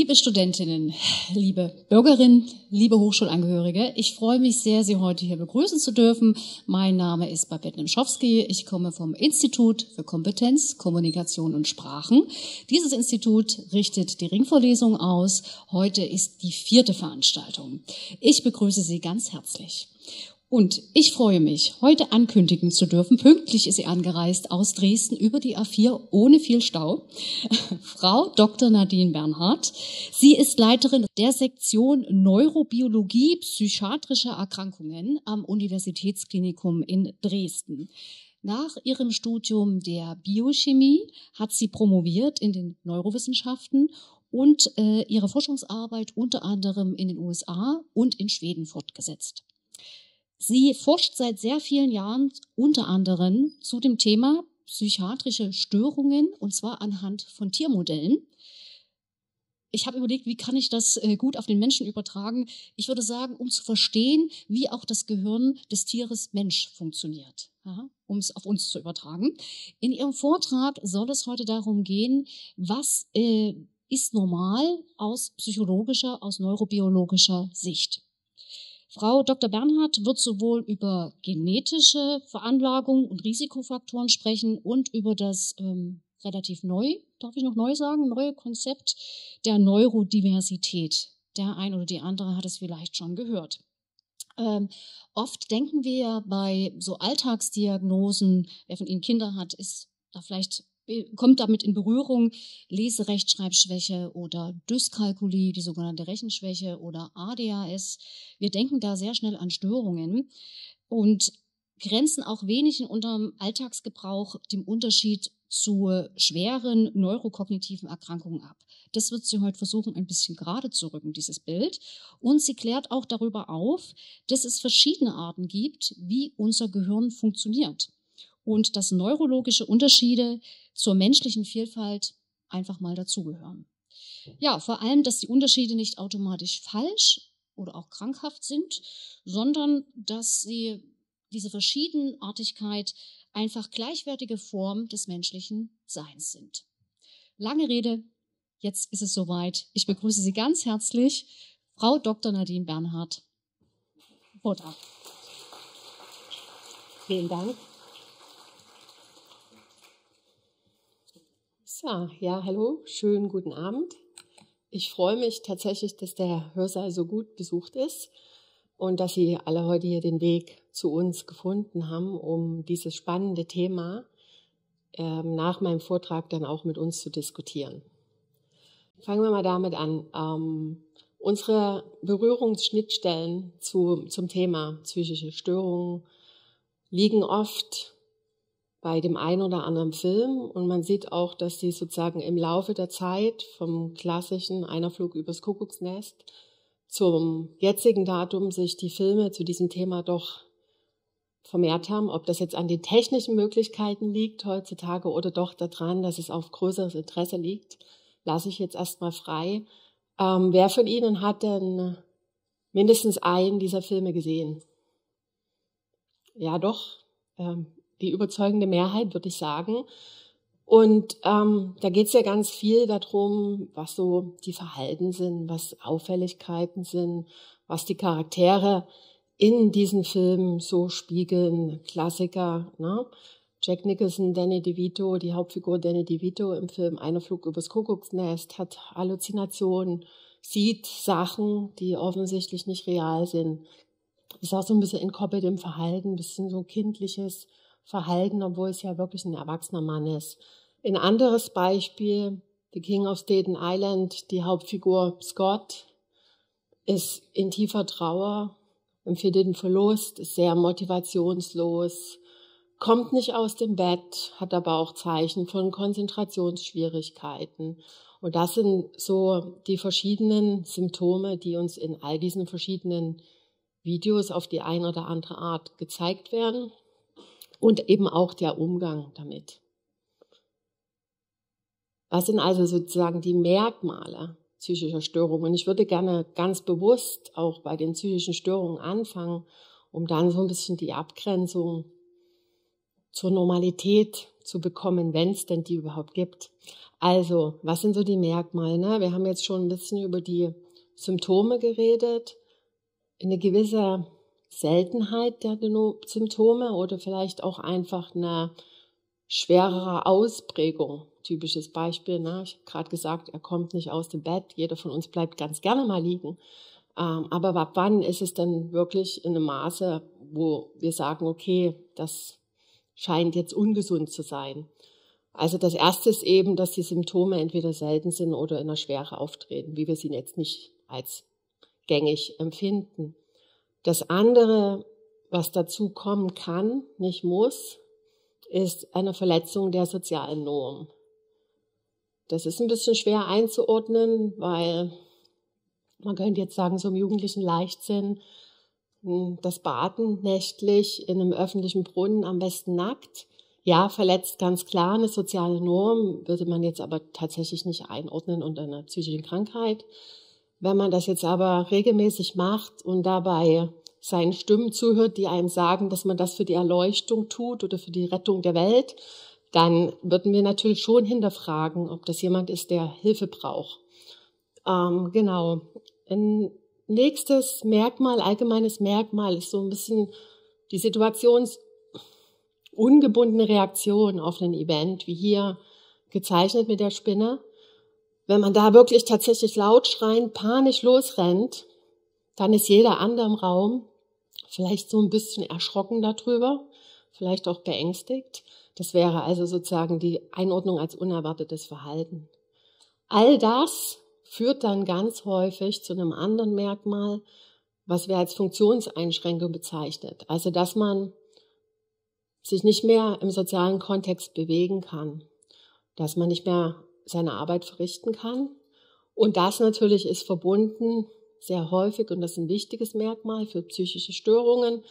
Liebe Studentinnen, liebe Bürgerinnen, liebe Hochschulangehörige, ich freue mich sehr, Sie heute hier begrüßen zu dürfen. Mein Name ist Babette Niemschowski. Ich komme vom Institut für Kompetenz, Kommunikation und Sprachen. Dieses Institut richtet die Ringvorlesung aus. Heute ist die 4. Veranstaltung. Ich begrüße Sie ganz herzlich. Und ich freue mich, heute ankündigen zu dürfen, pünktlich ist sie angereist aus Dresden über die A4 ohne viel Stau, Frau Dr. Nadine Bernhardt. Sie ist Leiterin der Sektion Neurobiologie psychiatrischer Erkrankungen am Universitätsklinikum in Dresden. Nach ihrem Studium der Biochemie hat sie promoviert in den Neurowissenschaften und ihre Forschungsarbeit unter anderem in den USA und in Schweden fortgesetzt. Sie forscht seit sehr vielen Jahren unter anderem zu dem Thema psychiatrische Störungen, und zwar anhand von Tiermodellen. Ich habe überlegt, wie kann ich das gut auf den Menschen übertragen? Ich würde sagen, um zu verstehen, wie auch das Gehirn des Tieres Mensch funktioniert, um es auf uns zu übertragen. In ihrem Vortrag soll es heute darum gehen, was ist normal aus psychologischer, aus neurobiologischer Sicht. Frau Dr. Bernhardt wird sowohl über genetische Veranlagung und Risikofaktoren sprechen und über das relativ neu, darf ich noch neu sagen, neue Konzept der Neurodiversität. Der ein oder die andere hat es vielleicht schon gehört. Oft denken wir bei so Alltagsdiagnosen, wer von Ihnen Kinder hat, ist da vielleicht kommt damit in Berührung Leserechtschreibschwäche oder Dyskalkulie, die sogenannte Rechenschwäche oder ADHS. Wir denken da sehr schnell an Störungen und grenzen auch wenig in unserem Alltagsgebrauch dem Unterschied zu schweren neurokognitiven Erkrankungen ab. Das wird sie heute versuchen, ein bisschen gerade zu rücken, dieses Bild. Und sie klärt auch darüber auf, dass es verschiedene Arten gibt, wie unser Gehirn funktioniert. Und dass neurologische Unterschiede zur menschlichen Vielfalt einfach mal dazugehören. Ja, vor allem, dass die Unterschiede nicht automatisch falsch oder auch krankhaft sind, sondern dass sie diese Verschiedenartigkeit einfach gleichwertige Form des menschlichen Seins sind. Lange Rede, jetzt ist es soweit. Ich begrüße Sie ganz herzlich, Frau Dr. Nadine Bernhardt. Vortrag. Vielen Dank. So, ja, hallo, schönen guten Abend. Ich freue mich tatsächlich, dass der Hörsaal so gut besucht ist und dass Sie alle heute hier den Weg zu uns gefunden haben, um dieses spannende Thema nach meinem Vortrag dann auch mit uns zu diskutieren. Fangen wir mal damit an. Unsere Berührungsschnittstellen zum Thema psychische Störungen liegen oft bei dem einen oder anderen Film und man sieht auch, dass sie sozusagen im Laufe der Zeit vom klassischen Einer Flug übers Kuckucksnest zum jetzigen Datum sich die Filme zu diesem Thema doch vermehrt haben. Ob das jetzt an den technischen Möglichkeiten liegt heutzutage oder doch daran, dass es auf größeres Interesse liegt, lasse ich jetzt erstmal frei. Wer von Ihnen hat denn mindestens einen dieser Filme gesehen? Ja, doch. Die überzeugende Mehrheit, würde ich sagen. Und da geht es ja ganz viel darum, was so die Verhalten sind, was Auffälligkeiten sind, was die Charaktere in diesen Filmen so spiegeln. Klassiker, ne? Jack Nicholson, Danny DeVito, die Hauptfigur Danny DeVito im Film Einer Flug übers Kuckucksnest, hat Halluzinationen, sieht Sachen, die offensichtlich nicht real sind. Ist auch so ein bisschen entkoppelt im Verhalten, ein bisschen so kindliches Verhalten, obwohl es ja wirklich ein erwachsener Mann ist. Ein anderes Beispiel, The King of Staten Island, die Hauptfigur Scott ist in tiefer Trauer, empfindet den Verlust, ist sehr motivationslos, kommt nicht aus dem Bett, hat aber auch Zeichen von Konzentrationsschwierigkeiten. Und das sind so die verschiedenen Symptome, die uns in all diesen verschiedenen Videos auf die eine oder andere Art gezeigt werden. Und eben auch der Umgang damit. Was sind also sozusagen die Merkmale psychischer Störungen? Und ich würde gerne ganz bewusst auch bei den psychischen Störungen anfangen, um dann so ein bisschen die Abgrenzung zur Normalität zu bekommen, wenn es denn die überhaupt gibt. Also, was sind so die Merkmale? Ne? Wir haben jetzt schon ein bisschen über die Symptome geredet, eine gewisse Seltenheit der Symptome oder vielleicht auch einfach eine schwerere Ausprägung. Typisches Beispiel, ne? Ich habe gerade gesagt, er kommt nicht aus dem Bett, jeder von uns bleibt ganz gerne mal liegen. Aber ab wann ist es dann wirklich in einem Maße, wo wir sagen, okay, das scheint jetzt ungesund zu sein? Also das Erste ist eben, dass die Symptome entweder selten sind oder in einer Schwere auftreten, wie wir sie jetzt nicht als gängig empfinden. Das andere, was dazu kommen kann, nicht muss, ist eine Verletzung der sozialen Norm. Das ist ein bisschen schwer einzuordnen, weil man könnte jetzt sagen, so im jugendlichen Leichtsinn, das Baden nächtlich in einem öffentlichen Brunnen, am besten nackt. Ja, verletzt ganz klar eine soziale Norm, würde man jetzt aber tatsächlich nicht einordnen unter einer psychischen Krankheit. Wenn man das jetzt aber regelmäßig macht und dabei seinen Stimmen zuhört, die einem sagen, dass man das für die Erleuchtung tut oder für die Rettung der Welt, dann würden wir natürlich schon hinterfragen, ob das jemand ist, der Hilfe braucht. Genau. Ein nächstes Merkmal, allgemeines Merkmal, ist so ein bisschen die situationsungebundene Reaktion auf ein Event, wie hier gezeichnet mit der Spinne. Wenn man da wirklich tatsächlich laut schreiend, panisch losrennt, dann ist jeder andere im Raum vielleicht so ein bisschen erschrocken darüber, vielleicht auch beängstigt. Das wäre also sozusagen die Einordnung als unerwartetes Verhalten. All das führt dann ganz häufig zu einem anderen Merkmal, was wir als Funktionseinschränkung bezeichnet. Also, dass man sich nicht mehr im sozialen Kontext bewegen kann, dass man nicht mehr seine Arbeit verrichten kann. Und das natürlich ist verbunden sehr häufig, und das ist ein wichtiges Merkmal für psychische Störungen,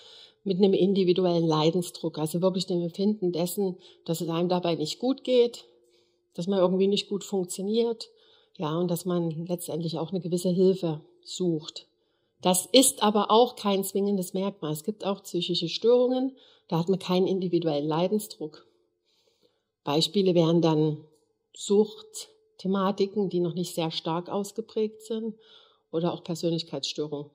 mit einem individuellen Leidensdruck, also wirklich dem Empfinden dessen, dass es einem dabei nicht gut geht, dass man irgendwie nicht gut funktioniert, ja, und dass man letztendlich auch eine gewisse Hilfe sucht. Das ist aber auch kein zwingendes Merkmal. Es gibt auch psychische Störungen, da hat man keinen individuellen Leidensdruck. Beispiele wären dann Suchtthematiken, die noch nicht sehr stark ausgeprägt sind, oder auch Persönlichkeitsstörungen.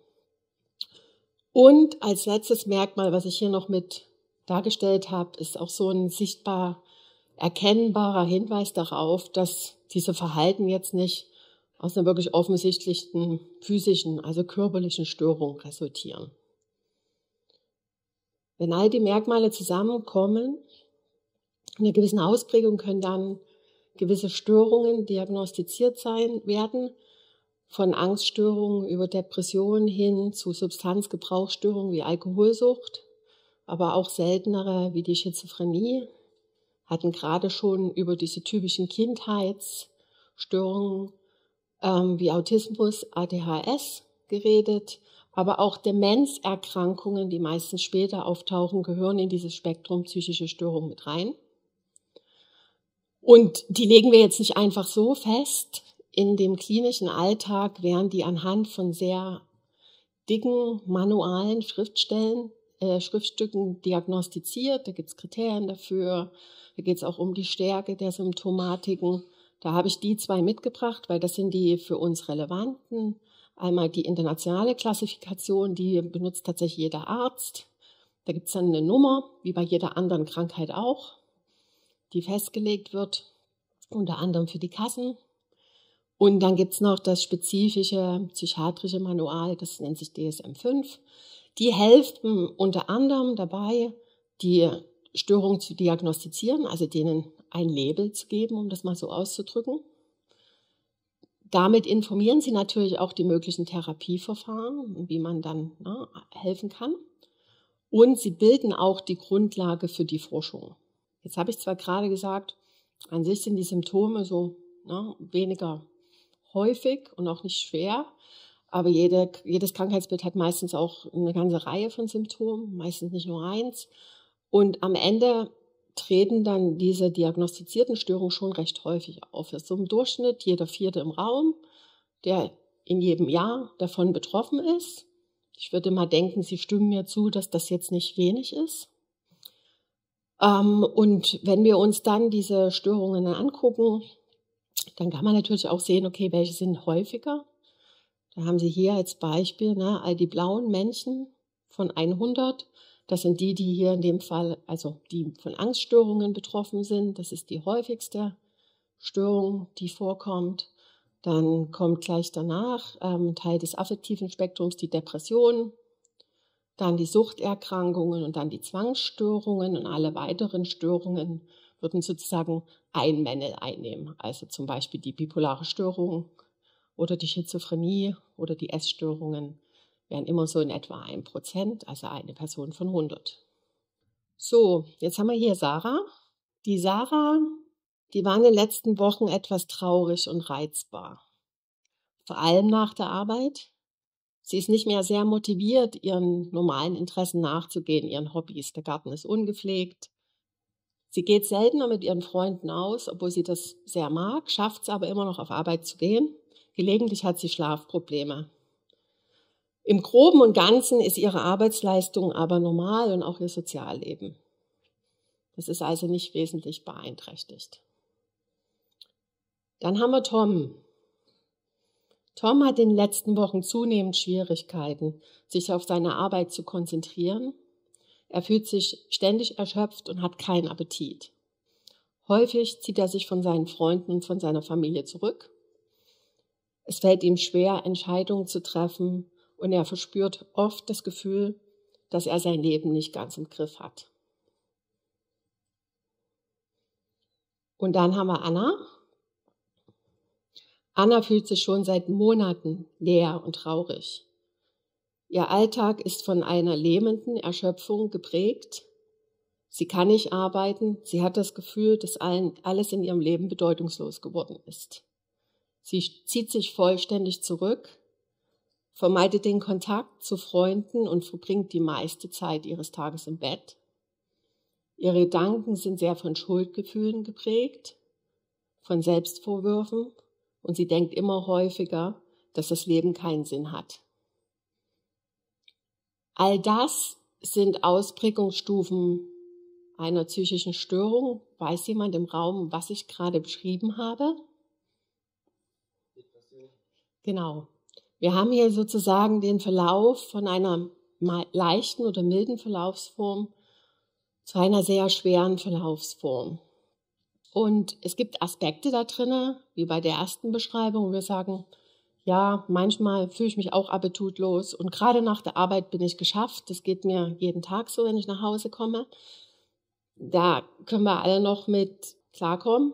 Und als letztes Merkmal, was ich hier noch mit dargestellt habe, ist auch so ein sichtbar erkennbarer Hinweis darauf, dass diese Verhalten jetzt nicht aus einer wirklich offensichtlichen physischen, also körperlichen Störung resultieren. Wenn all die Merkmale zusammenkommen, in einer gewissen Ausprägung können dann gewisse Störungen diagnostiziert werden, von Angststörungen über Depressionen hin zu Substanzgebrauchsstörungen wie Alkoholsucht, aber auch seltenere wie die Schizophrenie, hatten gerade schon über diese typischen Kindheitsstörungen wie Autismus, ADHS geredet, aber auch Demenzerkrankungen, die meistens später auftauchen, gehören in dieses Spektrum psychische Störungen mit rein. Und die legen wir jetzt nicht einfach so fest. In dem klinischen Alltag werden die anhand von sehr dicken manualen Schriftstücken diagnostiziert. Da gibt es Kriterien dafür. Da geht es auch um die Stärke der Symptomatiken. Da habe ich die zwei mitgebracht, weil das sind die für uns relevanten. Einmal die internationale Klassifikation, die benutzt tatsächlich jeder Arzt. Da gibt es dann eine Nummer, wie bei jeder anderen Krankheit auch, die festgelegt wird, unter anderem für die Kassen. Und dann gibt's noch das spezifische psychiatrische Manual, das nennt sich DSM-5. Die helfen unter anderem dabei, die Störung zu diagnostizieren, also denen ein Label zu geben, um das mal so auszudrücken. Damit informieren sie natürlich auch die möglichen Therapieverfahren, wie man dann helfen kann. Und sie bilden auch die Grundlage für die Forschung. Jetzt habe ich zwar gerade gesagt, an sich sind die Symptome so weniger häufig und auch nicht schwer, aber jedes Krankheitsbild hat meistens auch eine ganze Reihe von Symptomen, meistens nicht nur eins. Und am Ende treten dann diese diagnostizierten Störungen schon recht häufig auf. Das ist so im Durchschnitt jeder Vierte im Raum, der in jedem Jahr davon betroffen ist. Ich würde mal denken, Sie stimmen mir zu, dass das jetzt nicht wenig ist. Und wenn wir uns dann diese Störungen angucken, dann kann man natürlich auch sehen, okay, welche sind häufiger. Da haben Sie hier als Beispiel, ne, all die blauen Männchen von 100. Das sind die hier in dem Fall, also die von Angststörungen betroffen sind. Das ist die häufigste Störung, die vorkommt. Dann kommt gleich danach Teil des affektiven Spektrums die Depression, dann die Suchterkrankungen und dann die Zwangsstörungen und alle weiteren Störungen würden sozusagen ein Männel einnehmen. Also zum Beispiel die bipolare Störung oder die Schizophrenie oder die Essstörungen wären immer so in etwa 1%, also eine Person von 100. So, jetzt haben wir hier Sarah. Die Sarah, die war in den letzten Wochen etwas traurig und reizbar. Vor allem nach der Arbeit. Sie ist nicht mehr sehr motiviert, ihren normalen Interessen nachzugehen, ihren Hobbys. Der Garten ist ungepflegt. Sie geht seltener mit ihren Freunden aus, obwohl sie das sehr mag, schafft es aber immer noch auf Arbeit zu gehen. Gelegentlich hat sie Schlafprobleme. Im Groben und Ganzen ist ihre Arbeitsleistung aber normal und auch ihr Sozialleben. Das ist also nicht wesentlich beeinträchtigt. Dann haben wir Tom. Tom hat in den letzten Wochen zunehmend Schwierigkeiten, sich auf seine Arbeit zu konzentrieren. Er fühlt sich ständig erschöpft und hat keinen Appetit. Häufig zieht er sich von seinen Freunden und von seiner Familie zurück. Es fällt ihm schwer, Entscheidungen zu treffen und er verspürt oft das Gefühl, dass er sein Leben nicht ganz im Griff hat. Und dann haben wir Anna. Anna fühlt sich schon seit Monaten leer und traurig. Ihr Alltag ist von einer lähmenden Erschöpfung geprägt. Sie kann nicht arbeiten. Sie hat das Gefühl, dass alles in ihrem Leben bedeutungslos geworden ist. Sie zieht sich vollständig zurück, vermeidet den Kontakt zu Freunden und verbringt die meiste Zeit ihres Tages im Bett. Ihre Gedanken sind sehr von Schuldgefühlen geprägt, von Selbstvorwürfen. Und sie denkt immer häufiger, dass das Leben keinen Sinn hat. All das sind Ausprägungsstufen einer psychischen Störung. Weiß jemand im Raum, was ich gerade beschrieben habe? Genau. Wir haben hier sozusagen den Verlauf von einer leichten oder milden Verlaufsform zu einer sehr schweren Verlaufsform. Und es gibt Aspekte da drin, wie bei der ersten Beschreibung, wo wir sagen, ja, manchmal fühle ich mich auch appetitlos und gerade nach der Arbeit bin ich geschafft. Das geht mir jeden Tag so, wenn ich nach Hause komme. Da können wir alle noch mit klarkommen.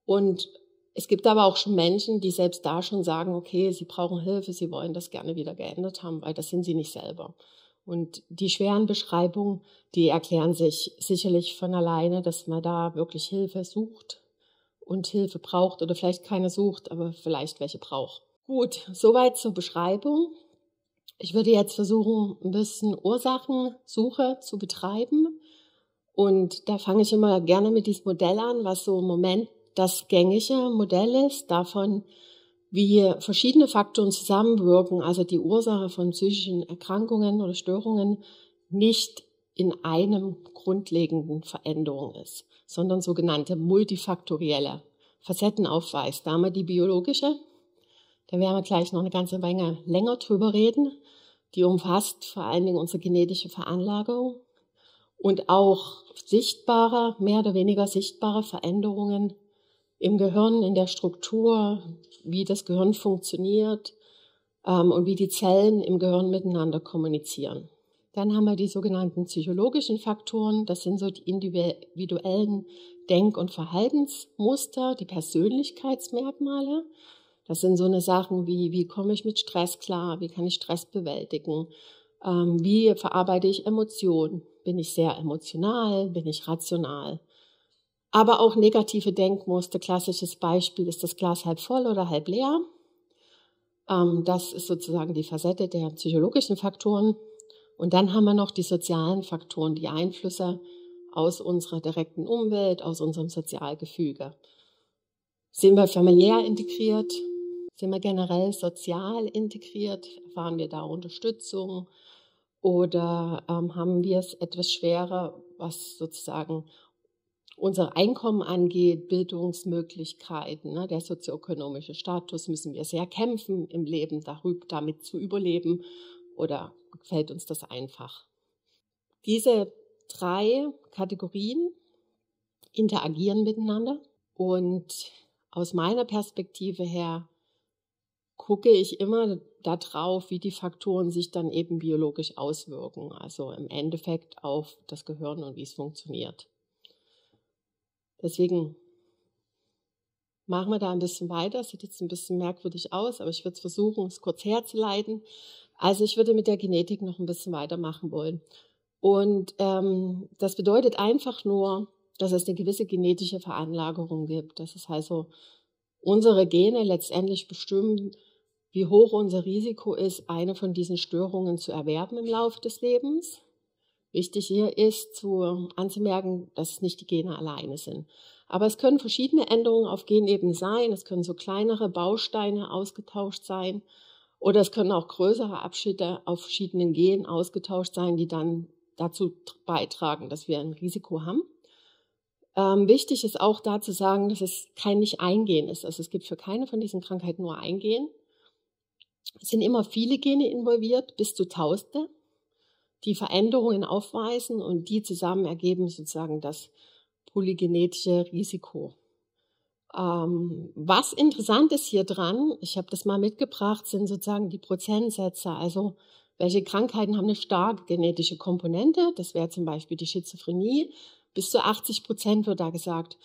Und es gibt aber auch schon Menschen, die selbst da schon sagen, okay, sie brauchen Hilfe, sie wollen das gerne wieder geändert haben, weil das sind sie nicht selber. Und die schweren Beschreibungen, die erklären sich sicherlich von alleine, dass man da wirklich Hilfe sucht und Hilfe braucht oder vielleicht keine sucht, aber vielleicht welche braucht. Gut, soweit zur Beschreibung. Ich würde jetzt versuchen, ein bisschen Ursachensuche zu betreiben. Und da fange ich immer gerne mit diesem Modell an, was so im Moment das gängige Modell ist, davon, wie verschiedene Faktoren zusammenwirken, also die Ursache von psychischen Erkrankungen oder Störungen nicht in einem grundlegenden Veränderung ist, sondern sogenannte multifaktorielle Facetten aufweist. Da haben wir die biologische, da werden wir gleich noch eine ganze Menge länger drüber reden. Die umfasst vor allen Dingen unsere genetische Veranlagung und auch sichtbare, mehr oder weniger sichtbare Veränderungen im Gehirn, in der Struktur, wie das Gehirn funktioniert und wie die Zellen im Gehirn miteinander kommunizieren. Dann haben wir die sogenannten psychologischen Faktoren. Das sind so die individuellen Denk- und Verhaltensmuster, die Persönlichkeitsmerkmale. Das sind so eine Sachen wie komme ich mit Stress klar, wie kann ich Stress bewältigen, wie verarbeite ich Emotionen, bin ich sehr emotional, bin ich rational. Aber auch negative Denkmuster, klassisches Beispiel, ist das Glas halb voll oder halb leer? Das ist sozusagen die Facette der psychologischen Faktoren. Und dann haben wir noch die sozialen Faktoren, die Einflüsse aus unserer direkten Umwelt, aus unserem Sozialgefüge. Sind wir familiär integriert? Sind wir generell sozial integriert? Erfahren wir da Unterstützung? Oder haben wir es etwas schwerer, was sozusagen unser Einkommen angeht, Bildungsmöglichkeiten, ne, der sozioökonomische Status, müssen wir sehr kämpfen im Leben, damit zu überleben, oder fällt uns das einfach? Diese 3 Kategorien interagieren miteinander und aus meiner Perspektive her gucke ich immer darauf, wie die Faktoren sich dann eben biologisch auswirken, also im Endeffekt auf das Gehirn und wie es funktioniert. Deswegen machen wir da ein bisschen weiter. Sieht jetzt ein bisschen merkwürdig aus, aber ich würde es versuchen, es kurz herzuleiten. Also ich würde mit der Genetik noch ein bisschen weitermachen wollen. Und das bedeutet einfach nur, dass es eine gewisse genetische Veranlagerung gibt. Das ist also, unsere Gene letztendlich bestimmen, wie hoch unser Risiko ist, eine von diesen Störungen zu erwerben im Laufe des Lebens. Wichtig hier ist anzumerken, dass es nicht die Gene alleine sind. Aber es können verschiedene Änderungen auf Genebene sein. Es können so kleinere Bausteine ausgetauscht sein. Oder es können auch größere Abschnitte auf verschiedenen Genen ausgetauscht sein, die dann dazu beitragen, dass wir ein Risiko haben. Wichtig ist auch da zu sagen, dass es kein Nicht-Ein-Gen ist. Also es gibt für keine von diesen Krankheiten nur ein Gen. Es sind immer viele Gene involviert, bis zu Tausende, die Veränderungen aufweisen und die zusammen ergeben sozusagen das polygenetische Risiko. Was interessant ist hier dran, ich habe das mal mitgebracht, sind sozusagen die Prozentsätze. Also welche Krankheiten haben eine starke genetische Komponente? Das wäre zum Beispiel die Schizophrenie. Bis zu 80% wird da gesagt.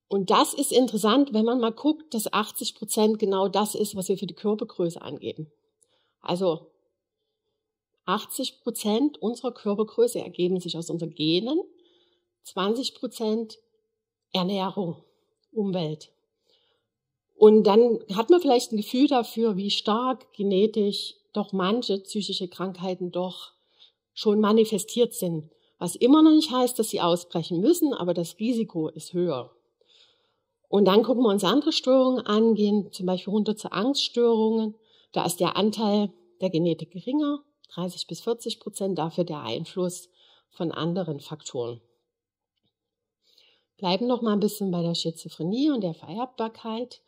Und das ist interessant, wenn man mal guckt, dass 80% genau das ist, was wir für die Körpergröße angeben. Also 80% unserer Körpergröße ergeben sich aus unseren Genen, 20% Ernährung, Umwelt. Und dann hat man vielleicht ein Gefühl dafür, wie stark genetisch doch manche psychische Krankheiten doch schon manifestiert sind. Was immer noch nicht heißt, dass sie ausbrechen müssen, aber das Risiko ist höher. Und dann gucken wir uns andere Störungen an, gehen zum Beispiel runter zu Angststörungen. Da ist der Anteil der Genetik geringer, 30-40%, dafür der Einfluss von anderen Faktoren. Bleiben noch mal ein bisschen bei der Schizophrenie und der Vererbbarkeit.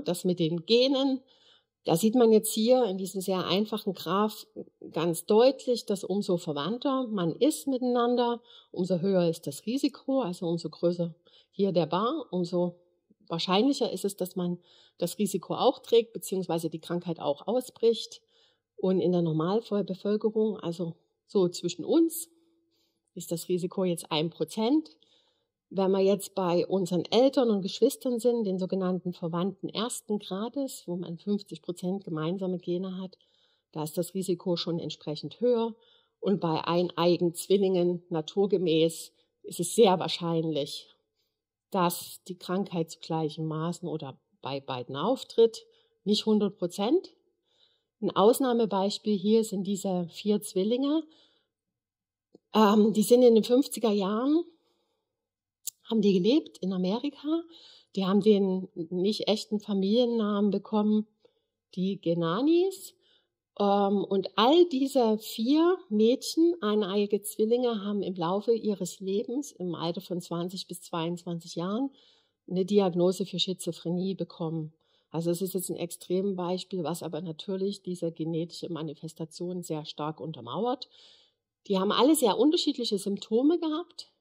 Das mit den Genen, da sieht man jetzt hier in diesem sehr einfachen Graph ganz deutlich, dass umso verwandter man ist miteinander, umso höher ist das Risiko, also umso größer hier der Bar, umso wahrscheinlicher ist es, dass man das Risiko auch trägt, beziehungsweise die Krankheit auch ausbricht. Und in der Normalbevölkerung, also so zwischen uns, ist das Risiko jetzt 1%. Wenn wir jetzt bei unseren Eltern und Geschwistern sind, den sogenannten Verwandten ersten Grades, wo man 50% gemeinsame Gene hat, da ist das Risiko schon entsprechend höher. Und bei eineigen Zwillingen naturgemäß ist es sehr wahrscheinlich, dass die Krankheit zu gleichen Maßen oder bei beiden auftritt. Nicht 100%. Ein Ausnahmebeispiel hier sind diese 4 Zwillinge. Die sind in den 50er Jahren, haben die gelebt in Amerika. Die haben den nicht echten Familiennamen bekommen, die Genanis. Und all diese 4 Mädchen, eineiige Zwillinge, haben im Laufe ihres Lebens, im Alter von 20 bis 22 Jahren, eine Diagnose für Schizophrenie bekommen. Also es ist jetzt ein Extrembeispiel, was aber natürlich diese genetische Manifestation sehr stark untermauert. Die haben alle sehr unterschiedliche Symptome gehabt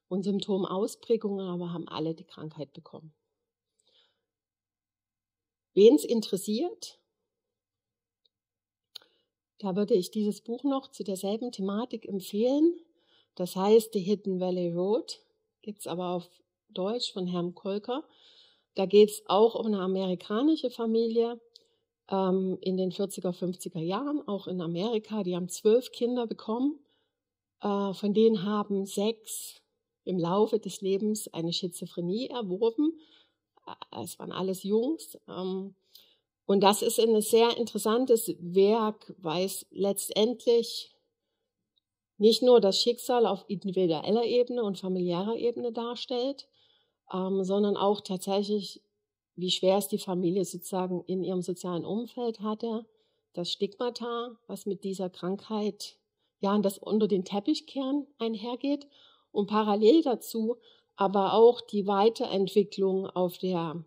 und Symptomausprägungen, aber haben alle die Krankheit bekommen. Wen es interessiert, da würde ich dieses Buch noch zu derselben Thematik empfehlen. Das heißt The Hidden Valley Road, gibt es aber auf Deutsch von Herrn Kolker. Da geht es auch um eine amerikanische Familie in den 40er, 50er Jahren, auch in Amerika. Die haben 12 Kinder bekommen, von denen haben 6 im Laufe des Lebens eine Schizophrenie erworben. Es waren alles Jungs. Und das ist ein sehr interessantes Werk, weil es letztendlich nicht nur das Schicksal auf individueller Ebene und familiärer Ebene darstellt, sondern auch tatsächlich, wie schwer es die Familie sozusagen in ihrem sozialen Umfeld hatte, das Stigmata, was mit dieser Krankheit ja, und das unter den Teppich kehren einhergeht und parallel dazu aber auch die Weiterentwicklung auf der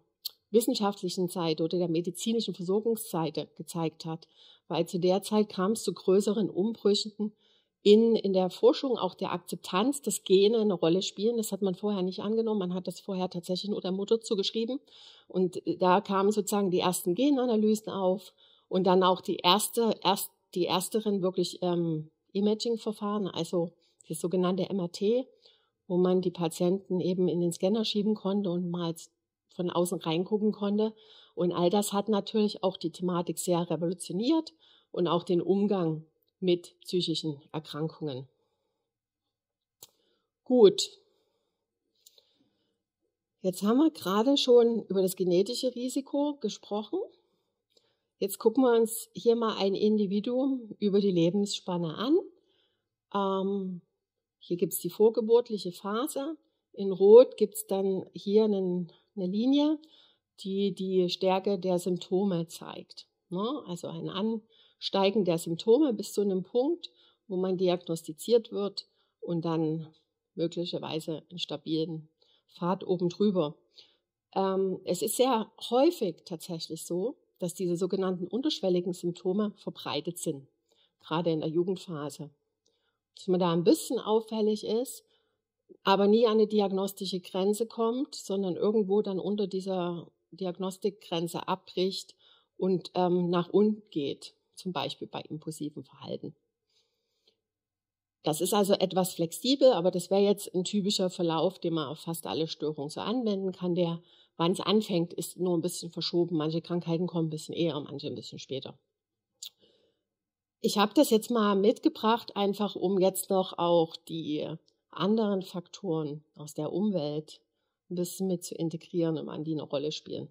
wissenschaftlichen Seite oder der medizinischen Versorgungsseite gezeigt hat, weil zu der Zeit kam es zu größeren Umbrüchen in der Forschung, auch der Akzeptanz, dass Gene eine Rolle spielen. Das hat man vorher nicht angenommen, man hat das vorher tatsächlich nur der Mutter zugeschrieben und da kamen sozusagen die ersten Genanalysen auf und dann auch die ersteren wirklich Imaging-Verfahren, also das sogenannte MRT, wo man die Patienten eben in den Scanner schieben konnte und mal von außen reingucken konnte. Und all das hat natürlich auch die Thematik sehr revolutioniert und auch den Umgang mit psychischen Erkrankungen. Gut. Jetzt haben wir gerade schon über das genetische Risiko gesprochen. Jetzt gucken wir uns hier mal ein Individuum über die Lebensspanne an. Hier gibt es die vorgeburtliche Phase. In Rot gibt es dann hier eine Linie, die die Stärke der Symptome zeigt. Also ein Ansteigen der Symptome bis zu einem Punkt, wo man diagnostiziert wird und dann möglicherweise einen stabilen Pfad oben drüber. Es ist sehr häufig tatsächlich so, dass diese sogenannten unterschwelligen Symptome verbreitet sind, gerade in der Jugendphase. Dass man da ein bisschen auffällig ist, aber nie an eine diagnostische Grenze kommt, sondern irgendwo dann unter dieser Diagnostikgrenze abbricht und nach unten geht, zum Beispiel bei impulsivem Verhalten. Das ist also etwas flexibel, aber das wäre jetzt ein typischer Verlauf, den man auf fast alle Störungen so anwenden kann. Der, wann es anfängt, ist nur ein bisschen verschoben. Manche Krankheiten kommen ein bisschen eher, manche ein bisschen später. Ich habe das jetzt mal mitgebracht, einfach um jetzt noch auch die anderen Faktoren aus der Umwelt ein bisschen mit zu integrieren und an die eine Rolle spielen.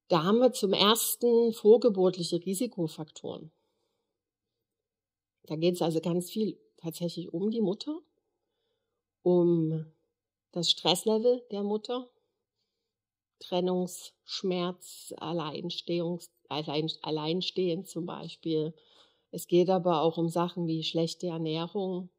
Da haben wir zum ersten vorgeburtliche Risikofaktoren. Da geht es also ganz viel tatsächlich um die Mutter, um das Stresslevel der Mutter, Trennungsschmerz, Alleinstehen zum Beispiel. Es geht aber auch um Sachen wie schlechte Ernährung,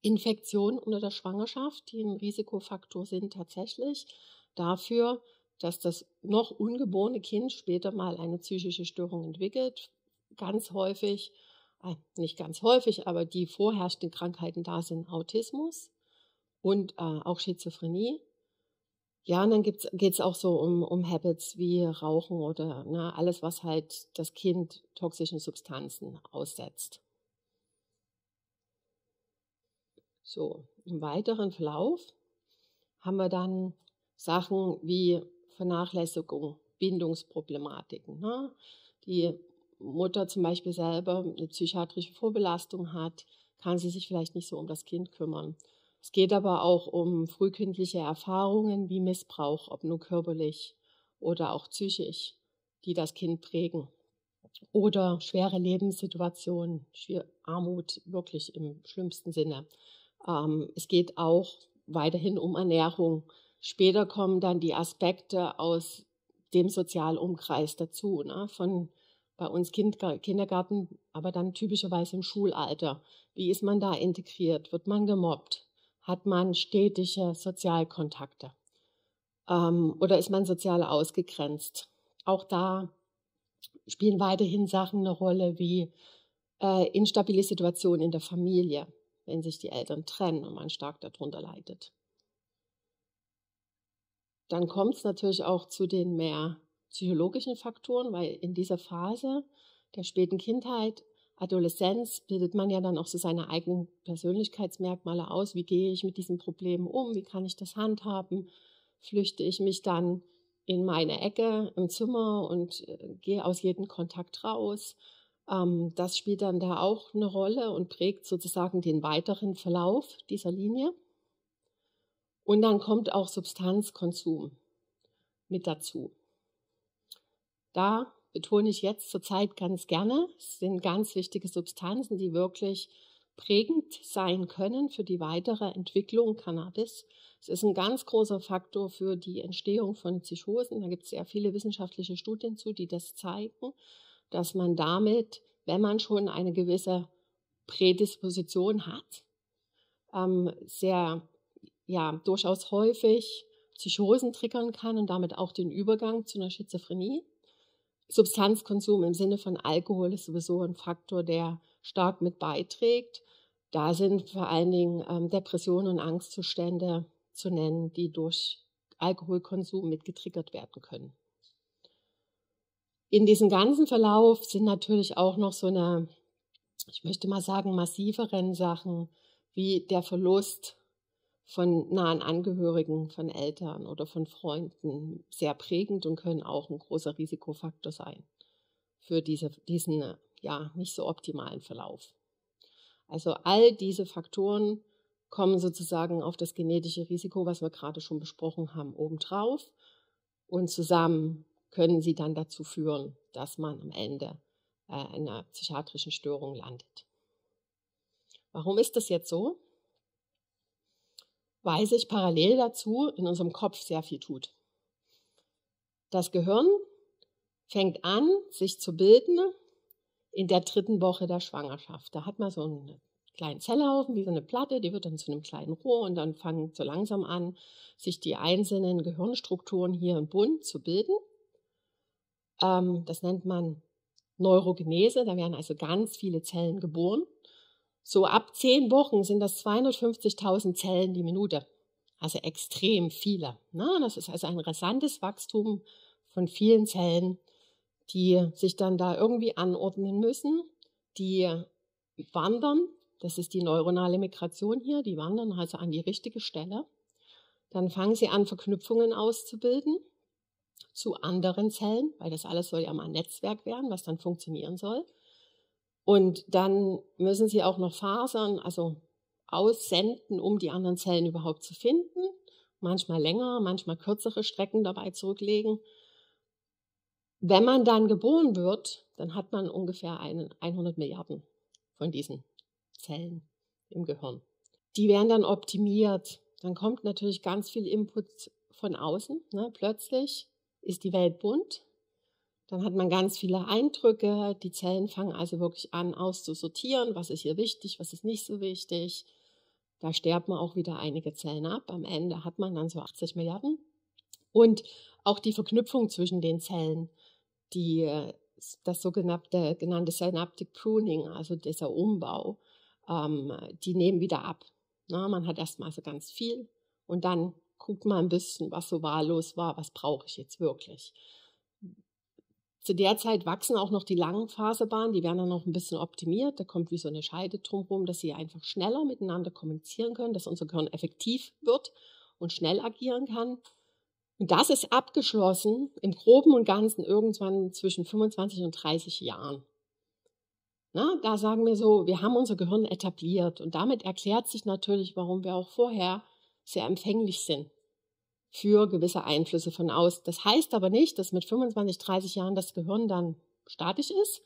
Infektionen unter der Schwangerschaft, die ein Risikofaktor sind tatsächlich dafür, dass das noch ungeborene Kind später mal eine psychische Störung entwickelt. Ganz häufig, nicht ganz häufig, aber die vorherrschenden Krankheiten da sind Autismus und auch Schizophrenie. Ja, und dann geht's auch so um Habits wie Rauchen oder alles, was halt das Kind toxischen Substanzen aussetzt. So, im weiteren Verlauf haben wir dann Sachen wie Vernachlässigung, Bindungsproblematiken. Die Mutter zum Beispiel selber eine psychiatrische Vorbelastung hat, kann sie sich vielleicht nicht so um das Kind kümmern. Es geht aber auch um frühkindliche Erfahrungen wie Missbrauch, ob nur körperlich oder auch psychisch, die das Kind prägen. Oder schwere Lebenssituationen, Armut wirklich im schlimmsten Sinne. Es geht auch weiterhin um Ernährung. Später kommen dann die Aspekte aus dem Sozialumkreis dazu, von bei uns Kindergarten, aber dann typischerweise im Schulalter. Wie ist man da integriert? Wird man gemobbt? Hat man stetige Sozialkontakte? Oder ist man sozial ausgegrenzt? Auch da spielen weiterhin Sachen eine Rolle wie instabile Situationen in der Familie, wenn sich die Eltern trennen und man stark darunter leidet. Dann kommt es natürlich auch zu den mehr psychologischen Faktoren, weil in dieser Phase der späten Kindheit, Adoleszenz, bildet man ja dann auch so seine eigenen Persönlichkeitsmerkmale aus. Wie gehe ich mit diesen Problemen um? Wie kann ich das handhaben? Flüchte ich mich dann in meine Ecke im Zimmer und gehe aus jedem Kontakt raus? Das spielt dann da auch eine Rolle und prägt sozusagen den weiteren Verlauf dieser Linie. Und dann kommt auch Substanzkonsum mit dazu. Da betone ich jetzt zurzeit ganz gerne, es sind ganz wichtige Substanzen, die wirklich prägend sein können für die weitere Entwicklung Cannabis. Es ist ein ganz großer Faktor für die Entstehung von Psychosen. Da gibt es sehr viele wissenschaftliche Studien zu, die das zeigen, dass man damit wenn man schon eine gewisse Prädisposition hat, durchaus häufig Psychosen triggern kann und damit auch den Übergang zu einer Schizophrenie. Substanzkonsum im Sinne von Alkohol ist sowieso ein Faktor, der stark mit beiträgt. Da sind vor allen Dingen Depressionen und Angstzustände zu nennen, die durch Alkoholkonsum mit getriggert werden können. In diesem ganzen Verlauf sind natürlich auch noch so eine, ich möchte mal sagen, massiveren Sachen wie der Verlust von nahen Angehörigen, von Eltern oder von Freunden sehr prägend und können auch ein großer Risikofaktor sein für diesen nicht so optimalen Verlauf. Also all diese Faktoren kommen sozusagen auf das genetische Risiko, was wir gerade schon besprochen haben, obendrauf und zusammen können sie dann dazu führen, dass man am Ende in einer psychiatrischen Störung landet. Warum ist das jetzt so? Weil sich parallel dazu in unserem Kopf sehr viel tut. Das Gehirn fängt an, sich zu bilden in der 3. Woche der Schwangerschaft. Da hat man so einen kleinen Zellhaufen, wie so eine Platte, die wird dann zu einem kleinen Rohr und dann fangen so langsam an, sich die einzelnen Gehirnstrukturen hier im Bund zu bilden. Das nennt man Neurogenese, da werden also ganz viele Zellen geboren. So ab 10 Wochen sind das 250.000 Zellen die Minute, also extrem viele. Das ist also ein rasantes Wachstum von vielen Zellen, die sich dann da irgendwie anordnen müssen, die wandern, das ist die neuronale Migration hier, die wandern also an die richtige Stelle. Dann fangen sie an, Verknüpfungen auszubilden zu anderen Zellen, weil das alles soll ja mal ein Netzwerk werden, was dann funktionieren soll. Und dann müssen sie auch noch Fasern, also aussenden, um die anderen Zellen überhaupt zu finden. Manchmal länger, manchmal kürzere Strecken dabei zurücklegen. Wenn man dann geboren wird, dann hat man ungefähr 100 Milliarden von diesen Zellen im Gehirn. Die werden dann optimiert. Dann kommt natürlich ganz viel Input von außen. Plötzlich ist die Welt bunt. Dann hat man ganz viele Eindrücke. Die Zellen fangen also wirklich an, auszusortieren. Was ist hier wichtig, was ist nicht so wichtig. Da sterben auch wieder einige Zellen ab. Am Ende hat man dann so 80 Milliarden. Und auch die Verknüpfung zwischen den Zellen, das sogenannte Synaptic Pruning, also dieser Umbau, die nehmen wieder ab. Man hat erstmal so ganz viel und dann guckt man ein bisschen, was so wahllos war, was brauche ich jetzt wirklich. Zu der Zeit wachsen auch noch die langen Faserbahnen, die werden dann noch ein bisschen optimiert. Da kommt wie so eine Scheide drumherum, dass sie einfach schneller miteinander kommunizieren können, dass unser Gehirn effektiv wird und schnell agieren kann. Und das ist abgeschlossen im Groben und Ganzen irgendwann zwischen 25 und 30 Jahren. Da sagen wir so, wir haben unser Gehirn etabliert und damit erklärt sich natürlich, warum wir auch vorher sehr empfänglich sind für gewisse Einflüsse von außen. Das heißt aber nicht, dass mit 25, 30 Jahren das Gehirn dann statisch ist.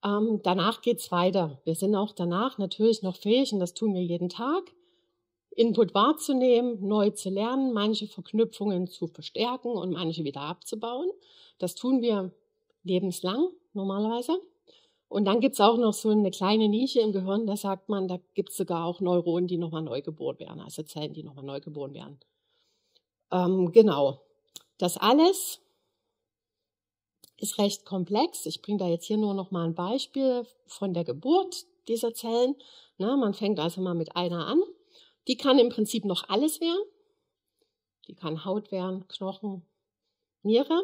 Danach geht's weiter. Wir sind auch danach natürlich noch fähig, und das tun wir jeden Tag, Input wahrzunehmen, neu zu lernen, manche Verknüpfungen zu verstärken und manche wieder abzubauen. Das tun wir lebenslang normalerweise. Und dann gibt's auch noch so eine kleine Nische im Gehirn, da sagt man, da gibt's sogar auch Neuronen, die nochmal neu geboren werden, also Zellen, die nochmal neu geboren werden. Genau. Das alles ist recht komplex. Ich bringe da jetzt hier nur noch mal ein Beispiel von der Geburt dieser Zellen. Man fängt also mal mit einer an. Die kann im Prinzip noch alles werden. Die kann Haut werden, Knochen, Niere.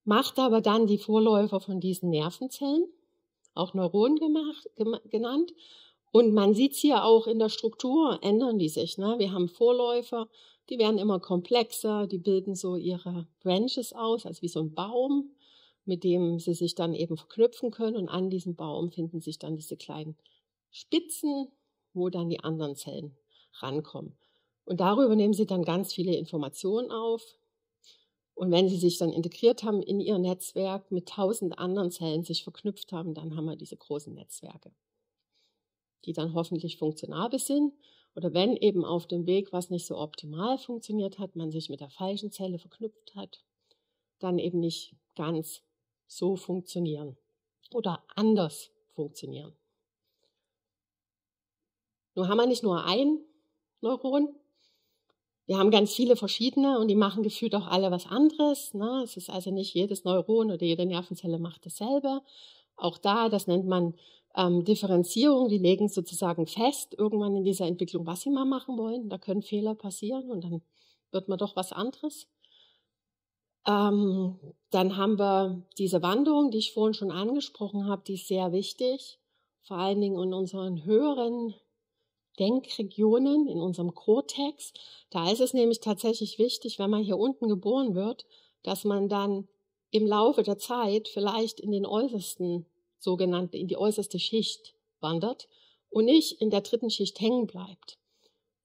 Macht aber dann die Vorläufer von diesen Nervenzellen, auch Neuronen genannt. Und man sieht es hier auch in der Struktur, ändern die sich. Wir haben Vorläufer, die werden immer komplexer, die bilden so ihre Branches aus, also wie so ein Baum, mit dem sie sich dann eben verknüpfen können. Und an diesem Baum finden sich dann diese kleinen Spitzen, wo dann die anderen Zellen rankommen. Und darüber nehmen sie dann ganz viele Informationen auf. Und wenn sie sich dann integriert haben in ihr Netzwerk, mit 1000 anderen Zellen sich verknüpft haben, dann haben wir diese großen Netzwerke, die dann hoffentlich funktionabel sind. Oder wenn eben auf dem Weg, was nicht so optimal funktioniert hat, man sich mit der falschen Zelle verknüpft hat, dann eben nicht ganz so funktionieren oder anders funktionieren. Nun haben wir nicht nur ein Neuron, wir haben ganz viele verschiedene und die machen gefühlt auch alle was anderes. Ne? Es ist also nicht jedes Neuron oder jede Nervenzelle macht dasselbe. Auch da, das nennt man Differenzierung, die legen sozusagen fest, irgendwann in dieser Entwicklung, was sie mal machen wollen. Da können Fehler passieren und dann wird man doch was anderes. Dann haben wir diese Wandlung, die ich vorhin schon angesprochen habe, die ist sehr wichtig, vor allen Dingen in unseren höheren Denkregionen, in unserem Kortex. Da ist es nämlich tatsächlich wichtig, wenn man hier unten geboren wird, dass man dann im Laufe der Zeit vielleicht in den äußersten, sogenannten, in die äußerste Schicht wandert und nicht in der dritten Schicht hängen bleibt.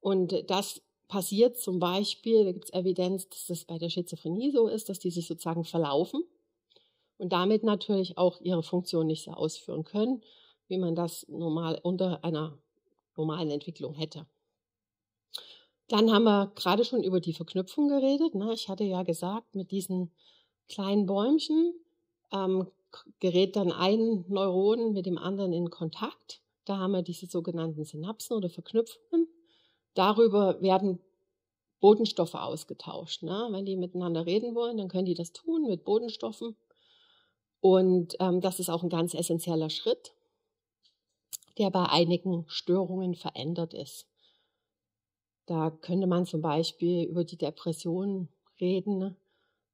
Und das passiert zum Beispiel, da gibt es Evidenz, dass das bei der Schizophrenie so ist, dass die sich sozusagen verlaufen und damit natürlich auch ihre Funktion nicht so ausführen können, wie man das normal unter einer normalen Entwicklung hätte. Dann haben wir gerade schon über die Verknüpfung geredet. Ich hatte ja gesagt, mit diesen kleinen Bäumchen gerät dann ein Neuron mit dem anderen in Kontakt. Da haben wir diese sogenannten Synapsen oder Verknüpfungen. Darüber werden Botenstoffe ausgetauscht. Wenn die miteinander reden wollen, dann können die das tun mit Botenstoffen. Und das ist auch ein ganz essentieller Schritt, der bei einigen Störungen verändert ist. Da könnte man zum Beispiel über die Depression reden.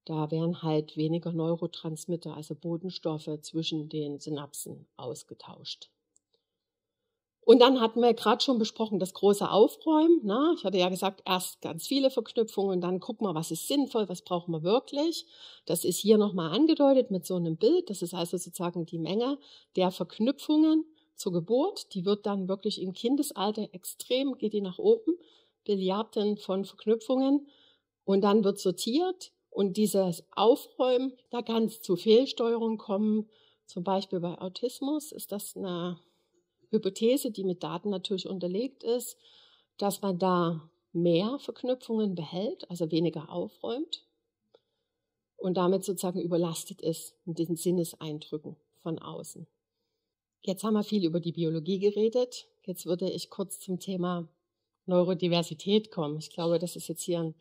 Da werden halt weniger Neurotransmitter, also Botenstoffe zwischen den Synapsen ausgetauscht. Und dann hatten wir gerade schon besprochen, das große Aufräumen. Ich hatte ja gesagt, erst ganz viele Verknüpfungen, dann gucken wir, was ist sinnvoll, was brauchen wir wirklich. Das ist hier nochmal angedeutet mit so einem Bild. Das ist also sozusagen die Menge der Verknüpfungen zur Geburt. Die wird dann wirklich im Kindesalter extrem, geht die nach oben, Billiarden von Verknüpfungen. Und dann wird sortiert und dieses Aufräumen, da kann es zu Fehlsteuerung kommen. Zum Beispiel bei Autismus ist das eine Hypothese, die mit Daten natürlich unterlegt ist, dass man da mehr Verknüpfungen behält, also weniger aufräumt und damit sozusagen überlastet ist mit diesen Sinneseindrücken von außen. Jetzt haben wir viel über die Biologie geredet. Jetzt würde ich kurz zum Thema Neurodiversität kommen. Ich glaube, das ist jetzt hier ein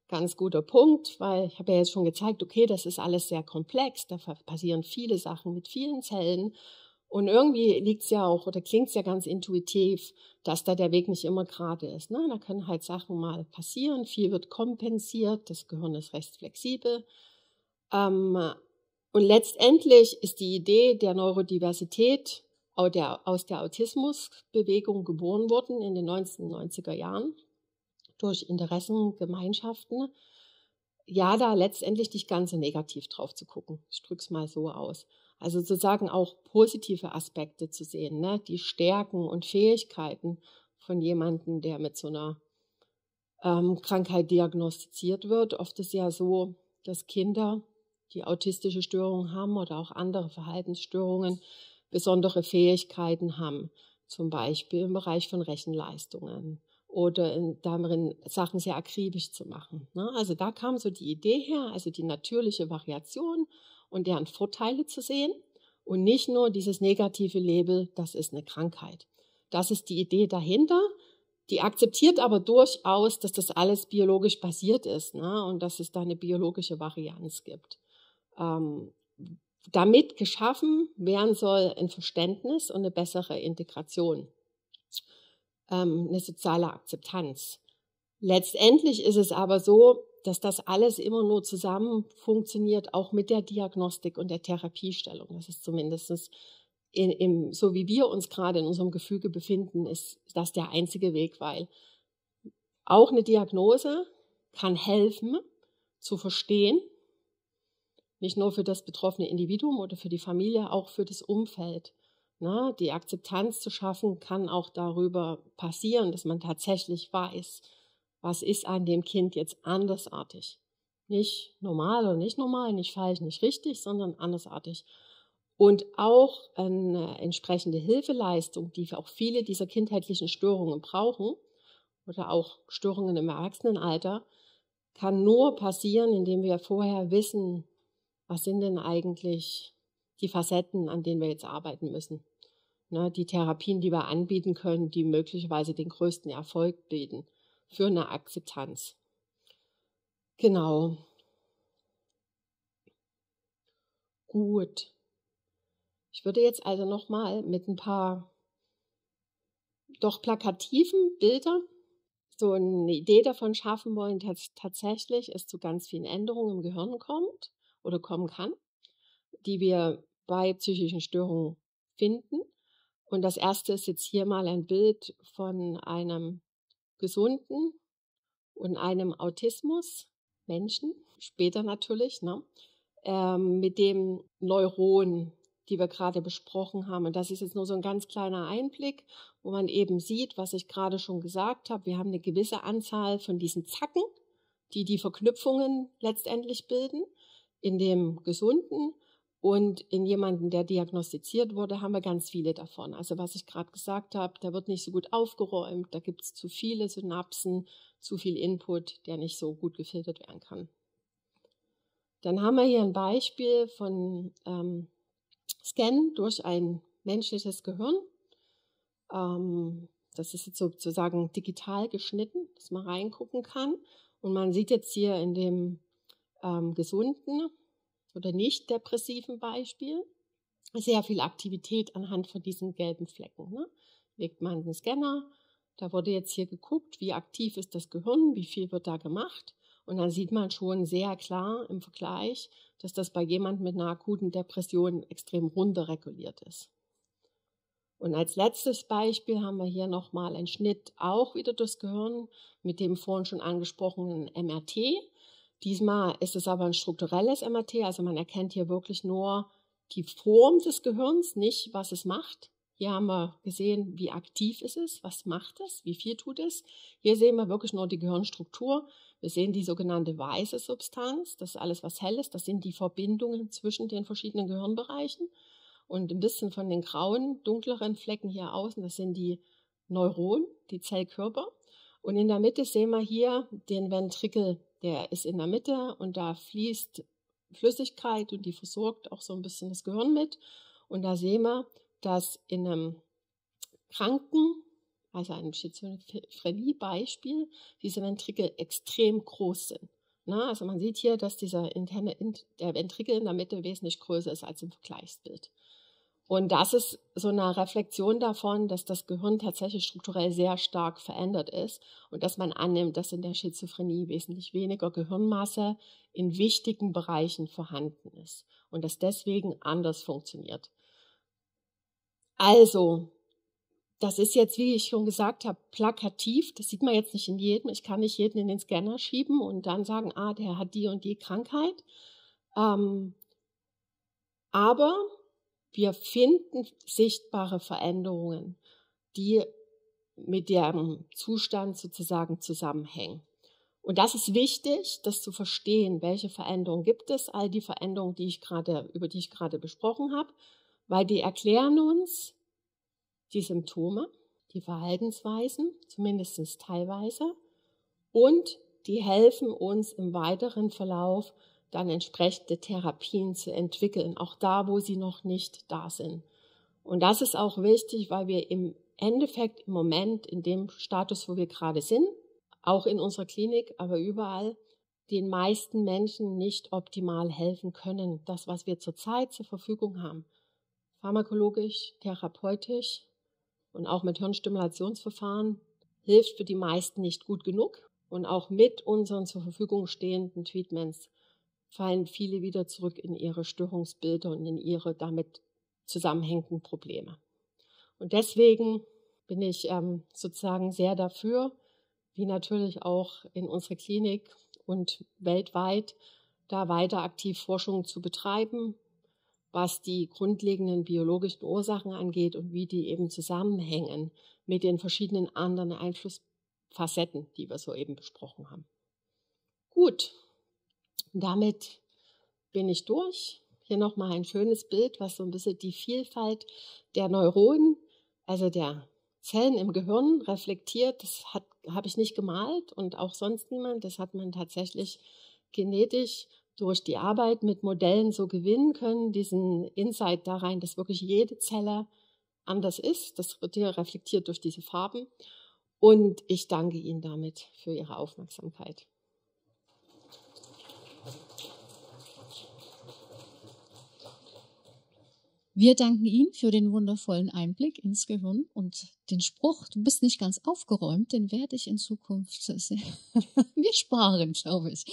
ganz guter Punkt, weil ich habe ja jetzt schon gezeigt, okay, das ist alles sehr komplex, da passieren viele Sachen mit vielen Zellen und irgendwie liegt es ja auch oder klingt es ja ganz intuitiv, dass da der Weg nicht immer gerade ist. Da können halt Sachen mal passieren, viel wird kompensiert, das Gehirn ist recht flexibel. Und letztendlich ist die Idee der Neurodiversität aus der Autismusbewegung geboren worden in den 1990er Jahren durch Interessengemeinschaften. Ja, da letztendlich nicht ganz so negativ drauf zu gucken. Ich drücke es mal so aus. Also sozusagen auch positive Aspekte zu sehen, die Stärken und Fähigkeiten von jemandem, der mit so einer Krankheit diagnostiziert wird. Oft ist ja so, dass Kinder, die autistische Störungen haben oder auch andere Verhaltensstörungen, besondere Fähigkeiten haben, zum Beispiel im Bereich von Rechenleistungen oder darin Sachen sehr akribisch zu machen. Also da kam so die Idee her, also die natürliche Variation und deren Vorteile zu sehen und nicht nur dieses negative Label, das ist eine Krankheit. Das ist die Idee dahinter. Die akzeptiert aber durchaus, dass das alles biologisch basiert ist und dass es da eine biologische Varianz gibt. Damit geschaffen werden soll ein Verständnis und eine bessere Integration, eine soziale Akzeptanz. Letztendlich ist es aber so, dass das alles immer nur zusammen funktioniert, auch mit der Diagnostik und der Therapiestellung. Das ist zumindest so wie wir uns gerade in unserem Gefüge befinden, ist das der einzige Weg, weil auch eine Diagnose kann helfen, zu verstehen, nicht nur für das betroffene Individuum oder für die Familie, auch für das Umfeld. Die Akzeptanz zu schaffen kann auch darüber passieren, dass man tatsächlich weiß, was ist an dem Kind jetzt andersartig. Nicht normal oder nicht normal, nicht falsch, nicht richtig, sondern andersartig. Und auch eine entsprechende Hilfeleistung, die auch viele dieser kindheitlichen Störungen brauchen oder auch Störungen im Erwachsenenalter, kann nur passieren, indem wir vorher wissen, was sind denn eigentlich die Facetten, an denen wir jetzt arbeiten müssen. ne, die Therapien, die wir anbieten können, die möglicherweise den größten Erfolg bilden für eine Akzeptanz. Genau. Gut. Ich würde jetzt also nochmal mit ein paar doch plakativen Bildern so eine Idee davon schaffen wollen, dass tatsächlich es zu ganz vielen Änderungen im Gehirn kommt oder kommen kann, die wir bei psychischen Störungen finden. Und das erste ist jetzt hier mal ein Bild von einem gesunden und einem Autismus-Menschen, später natürlich, ne, mit dem Neuron, die wir gerade besprochen haben. Und das ist jetzt nur so ein ganz kleiner Einblick, wo man eben sieht, was ich gerade schon gesagt habe. Wir haben eine gewisse Anzahl von diesen Zacken, die die Verknüpfungen letztendlich bilden. In dem Gesunden und in jemanden, der diagnostiziert wurde, haben wir ganz viele davon. Also was ich gerade gesagt habe, da wird nicht so gut aufgeräumt, da gibt es zu viele Synapsen, zu viel Input, der nicht so gut gefiltert werden kann. Dann haben wir hier ein Beispiel von Scan durch ein menschliches Gehirn. Das ist jetzt sozusagen digital geschnitten, dass man reingucken kann. Und man sieht jetzt hier in dem gesunden oder nicht depressiven Beispiel sehr viel Aktivität anhand von diesen gelben Flecken. Ne? Legt man den Scanner, da wurde jetzt hier geguckt, wie aktiv ist das Gehirn, wie viel wird da gemacht. Und dann sieht man schon sehr klar im Vergleich, dass das bei jemandem mit einer akuten Depression extrem runterreguliert ist. Und als letztes Beispiel haben wir hier nochmal einen Schnitt auch wieder durchs Gehirn mit dem vorhin schon angesprochenen MRT. Diesmal ist es aber ein strukturelles MRT, also man erkennt hier wirklich nur die Form des Gehirns, nicht was es macht. Hier haben wir gesehen, wie aktiv ist es, was macht es, wie viel tut es. Hier sehen wir wirklich nur die Gehirnstruktur. Wir sehen die sogenannte weiße Substanz, das ist alles, was hell ist. Das sind die Verbindungen zwischen den verschiedenen Gehirnbereichen. Und ein bisschen von den grauen, dunkleren Flecken hier außen, das sind die Neuronen, die Zellkörper. Und in der Mitte sehen wir hier den Ventrikel, der ist in der Mitte und da fließt Flüssigkeit und die versorgt auch so ein bisschen das Gehirn mit. Und da sehen wir, dass in einem Kranken, also einem Schizophrenie-Beispiel, diese Ventrikel extrem groß sind. Na, also man sieht hier, dass der Ventrikel in der Mitte wesentlich größer ist als im Vergleichsbild. Und das ist so eine Reflexion davon, dass das Gehirn tatsächlich strukturell sehr stark verändert ist und dass man annimmt, dass in der Schizophrenie wesentlich weniger Gehirnmasse in wichtigen Bereichen vorhanden ist und dass deswegen anders funktioniert. Also, das ist jetzt, wie ich schon gesagt habe, plakativ. Das sieht man jetzt nicht in jedem. Ich kann nicht jeden in den Scanner schieben und dann sagen, der hat die und die Krankheit. Aber wir finden sichtbare Veränderungen, die mit dem Zustand sozusagen zusammenhängen. Und das ist wichtig, das zu verstehen, welche Veränderungen gibt es, all die Veränderungen, über die ich gerade besprochen habe, weil die erklären uns die Symptome, die Verhaltensweisen, zumindest teilweise, und die helfen uns im weiteren Verlauf dann entsprechende Therapien zu entwickeln, auch da, wo sie noch nicht da sind. Und das ist auch wichtig, weil wir im Endeffekt im Moment in dem Status, wo wir gerade sind, auch in unserer Klinik, aber überall, den meisten Menschen nicht optimal helfen können. Das, was wir zurzeit zur Verfügung haben, pharmakologisch, therapeutisch und auch mit Hirnstimulationsverfahren, hilft für die meisten nicht gut genug. Und auch mit unseren zur Verfügung stehenden Treatments fallen viele wieder zurück in ihre Störungsbilder und in ihre damit zusammenhängenden Probleme. Und deswegen bin ich sozusagen sehr dafür, wie natürlich auch in unserer Klinik und weltweit, da weiter aktiv Forschung zu betreiben, was die grundlegenden biologischen Ursachen angeht und wie die eben zusammenhängen mit den verschiedenen anderen Einflussfacetten, die wir soeben besprochen haben. Gut, damit bin ich durch. Hier nochmal ein schönes Bild, was so ein bisschen die Vielfalt der Neuronen, also der Zellen im Gehirn reflektiert. Das habe ich nicht gemalt und auch sonst niemand. Das hat man tatsächlich genetisch durch die Arbeit mit Modellen so gewinnen können, diesen Insight da rein, dass wirklich jede Zelle anders ist. Das wird hier reflektiert durch diese Farben. Und ich danke Ihnen damit für Ihre Aufmerksamkeit. Wir danken Ihnen für den wundervollen Einblick ins Gehirn und den Spruch, du bist nicht ganz aufgeräumt, den werde ich in Zukunft sehen. Wir sparen, glaube ich.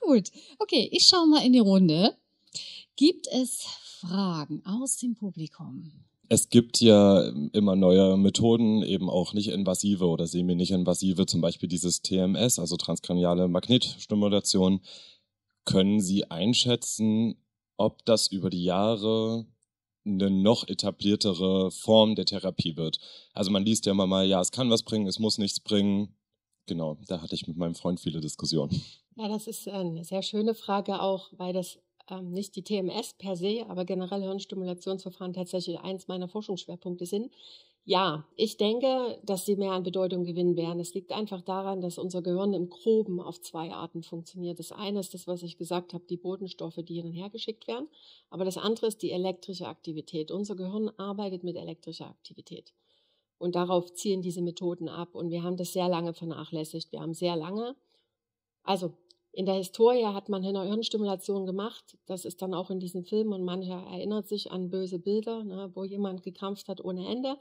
Gut, okay, ich schaue mal in die Runde. Gibt es Fragen aus dem Publikum? Es gibt ja immer neue Methoden, eben auch nicht invasive oder semi-nicht invasive, zum Beispiel dieses TMS, also transkraniale Magnetstimulation. Können Sie einschätzen, ob das über die Jahre eine noch etabliertere Form der Therapie wird? Also man liest ja immer mal, ja, es kann was bringen, es muss nichts bringen. Genau, da hatte ich mit meinem Freund viele Diskussionen. Ja, das ist eine sehr schöne Frage auch, weil das nicht die TMS per se, aber generell Hirnstimulationsverfahren tatsächlich eins meiner Forschungsschwerpunkte sind. Ja, ich denke, dass sie mehr an Bedeutung gewinnen werden. Es liegt einfach daran, dass unser Gehirn im Groben auf zwei Arten funktioniert. Das eine ist das, was ich gesagt habe, die Botenstoffe, die hin und her geschickt werden. Aber das andere ist die elektrische Aktivität. Unser Gehirn arbeitet mit elektrischer Aktivität. Und darauf zielen diese Methoden ab. Und wir haben das sehr lange vernachlässigt. Wir haben sehr lange, also in der Historie hat man eine Hirnstimulation gemacht. Das ist dann auch in diesen Filmen und mancher erinnert sich an böse Bilder, ne, wo jemand gekrampft hat ohne Ende.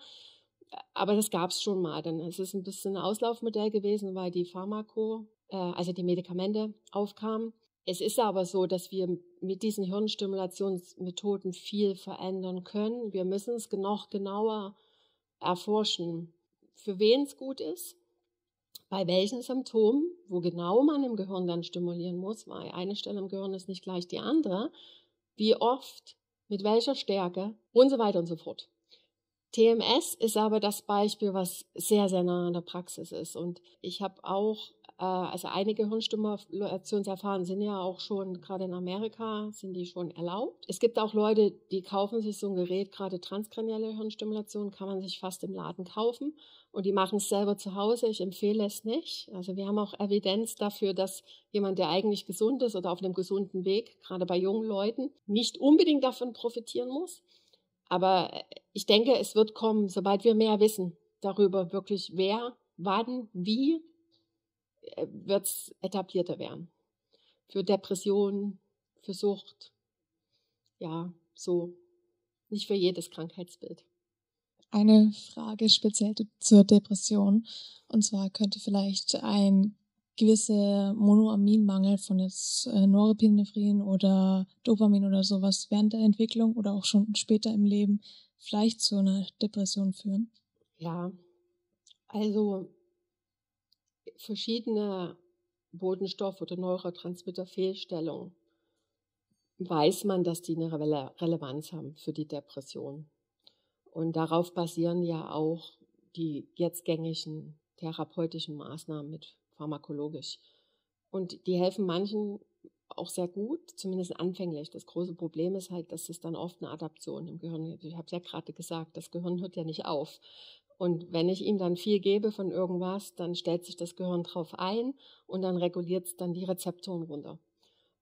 Aber das gab es schon mal. Dann ist es ein bisschen ein Auslaufmodell gewesen, weil die also die Medikamente aufkamen. Es ist aber so, dass wir mit diesen Hirnstimulationsmethoden viel verändern können. Wir müssen es noch genauer erforschen, für wen es gut ist, bei welchen Symptomen, wo genau man im Gehirn dann stimulieren muss, weil eine Stelle im Gehirn ist nicht gleich die andere, wie oft, mit welcher Stärke und so weiter und so fort. TMS ist aber das Beispiel, was sehr, sehr nah an der Praxis ist. Und ich habe auch, also einige Hirnstimulationsverfahren sind ja auch schon, gerade in Amerika, sind die schon erlaubt. Es gibt auch Leute, die kaufen sich so ein Gerät, gerade transkranielle Hirnstimulation, kann man sich fast im Laden kaufen. Und die machen es selber zu Hause. Ich empfehle es nicht. Also wir haben auch Evidenz dafür, dass jemand, der eigentlich gesund ist oder auf einem gesunden Weg, gerade bei jungen Leuten, nicht unbedingt davon profitieren muss. Aber ich denke, es wird kommen, sobald wir mehr wissen darüber, wirklich wer, wann, wie, wird es etablierter werden. Für Depressionen, für Sucht, ja, so. Nicht für jedes Krankheitsbild. Eine Frage speziell zur Depression. Und zwar könnte vielleicht ein gewisser Monoaminmangel von jetzt Norepinephren oder Dopamin oder sowas während der Entwicklung oder auch schon später im Leben vielleicht zu einer Depression führen? Ja, also verschiedene Botenstoff- oder Neurotransmitterfehlstellungen weiß man, dass die eine Relevanz haben für die Depression. Und darauf basieren ja auch die jetzt gängigen therapeutischen Maßnahmen mit pharmakologisch. Und die helfen manchen auch sehr gut, zumindest anfänglich. Das große Problem ist halt, dass es dann oft eine Adaption im Gehirn gibt. Ich habe es ja gerade gesagt, das Gehirn hört ja nicht auf. Und wenn ich ihm dann viel gebe von irgendwas, dann stellt sich das Gehirn drauf ein und dann reguliert es dann die Rezeptoren runter.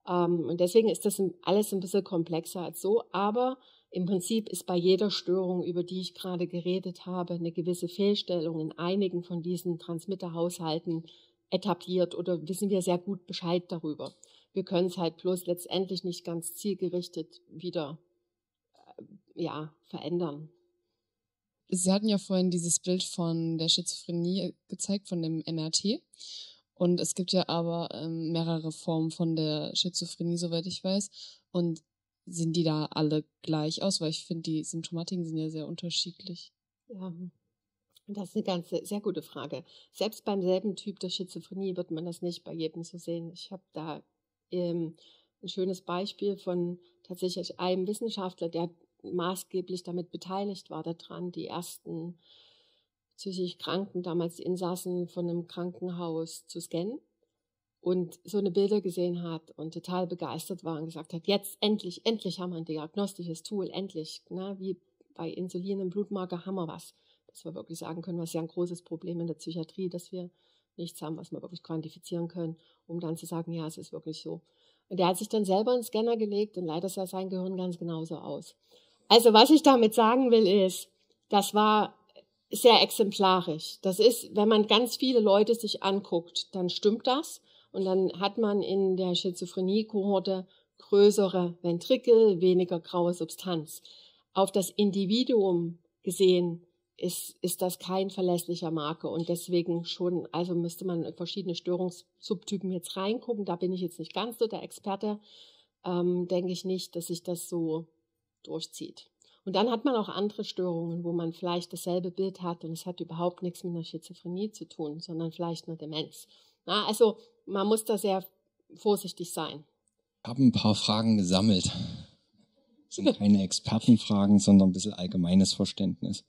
Und deswegen ist das alles ein bisschen komplexer als so. Aber im Prinzip ist bei jeder Störung, über die ich gerade geredet habe, eine gewisse Fehlstellung in einigen von diesen Transmitterhaushalten etabliert oder wissen wir sehr gut Bescheid darüber. Wir können es halt bloß letztendlich nicht ganz zielgerichtet wieder verändern. Sie hatten ja vorhin dieses Bild von der Schizophrenie gezeigt, von dem MRT. Und es gibt ja aber mehrere Formen von der Schizophrenie, soweit ich weiß. Und sehen die da alle gleich aus? Weil ich finde, die Symptomatiken sind ja sehr unterschiedlich. Ja, das ist eine sehr gute Frage. Selbst beim selben Typ der Schizophrenie wird man das nicht bei jedem so sehen. Ich habe da ein schönes Beispiel von tatsächlich einem Wissenschaftler, der maßgeblich damit beteiligt war daran, die ersten psychisch Kranken, damals die Insassen von einem Krankenhaus zu scannen und so eine Bilder gesehen hat und total begeistert war und gesagt hat, jetzt endlich haben wir ein diagnostisches Tool, endlich, ne, wie bei Insulin im Blutmarker haben wir was, dass wir wirklich sagen können, was ja ein großes Problem in der Psychiatrie, dass wir nichts haben, was wir wirklich quantifizieren können, um dann zu sagen, ja, es ist wirklich so. Und der hat sich dann selber einen Scanner gelegt und leider sah sein Gehirn ganz genauso aus. Also was ich damit sagen will ist, Das war sehr exemplarisch. Das ist, wenn man ganz viele Leute sich anguckt, dann stimmt das. Und dann hat man in der Schizophrenie-Kohorte größere Ventrikel, weniger graue Substanz. Auf das Individuum gesehen ist das kein verlässlicher Marker. Und deswegen schon, also müsste man in verschiedene Störungssubtypen jetzt reingucken. Da bin ich jetzt nicht ganz so der Experte. Denke ich nicht, dass sich das so durchzieht. Und dann hat man auch andere Störungen, wo man vielleicht dasselbe Bild hat und es hat überhaupt nichts mit einer Schizophrenie zu tun, sondern vielleicht einer Demenz. Na, also man muss da sehr vorsichtig sein. Ich habe ein paar Fragen gesammelt. Das sind keine Expertenfragen, sondern ein bisschen allgemeines Verständnis.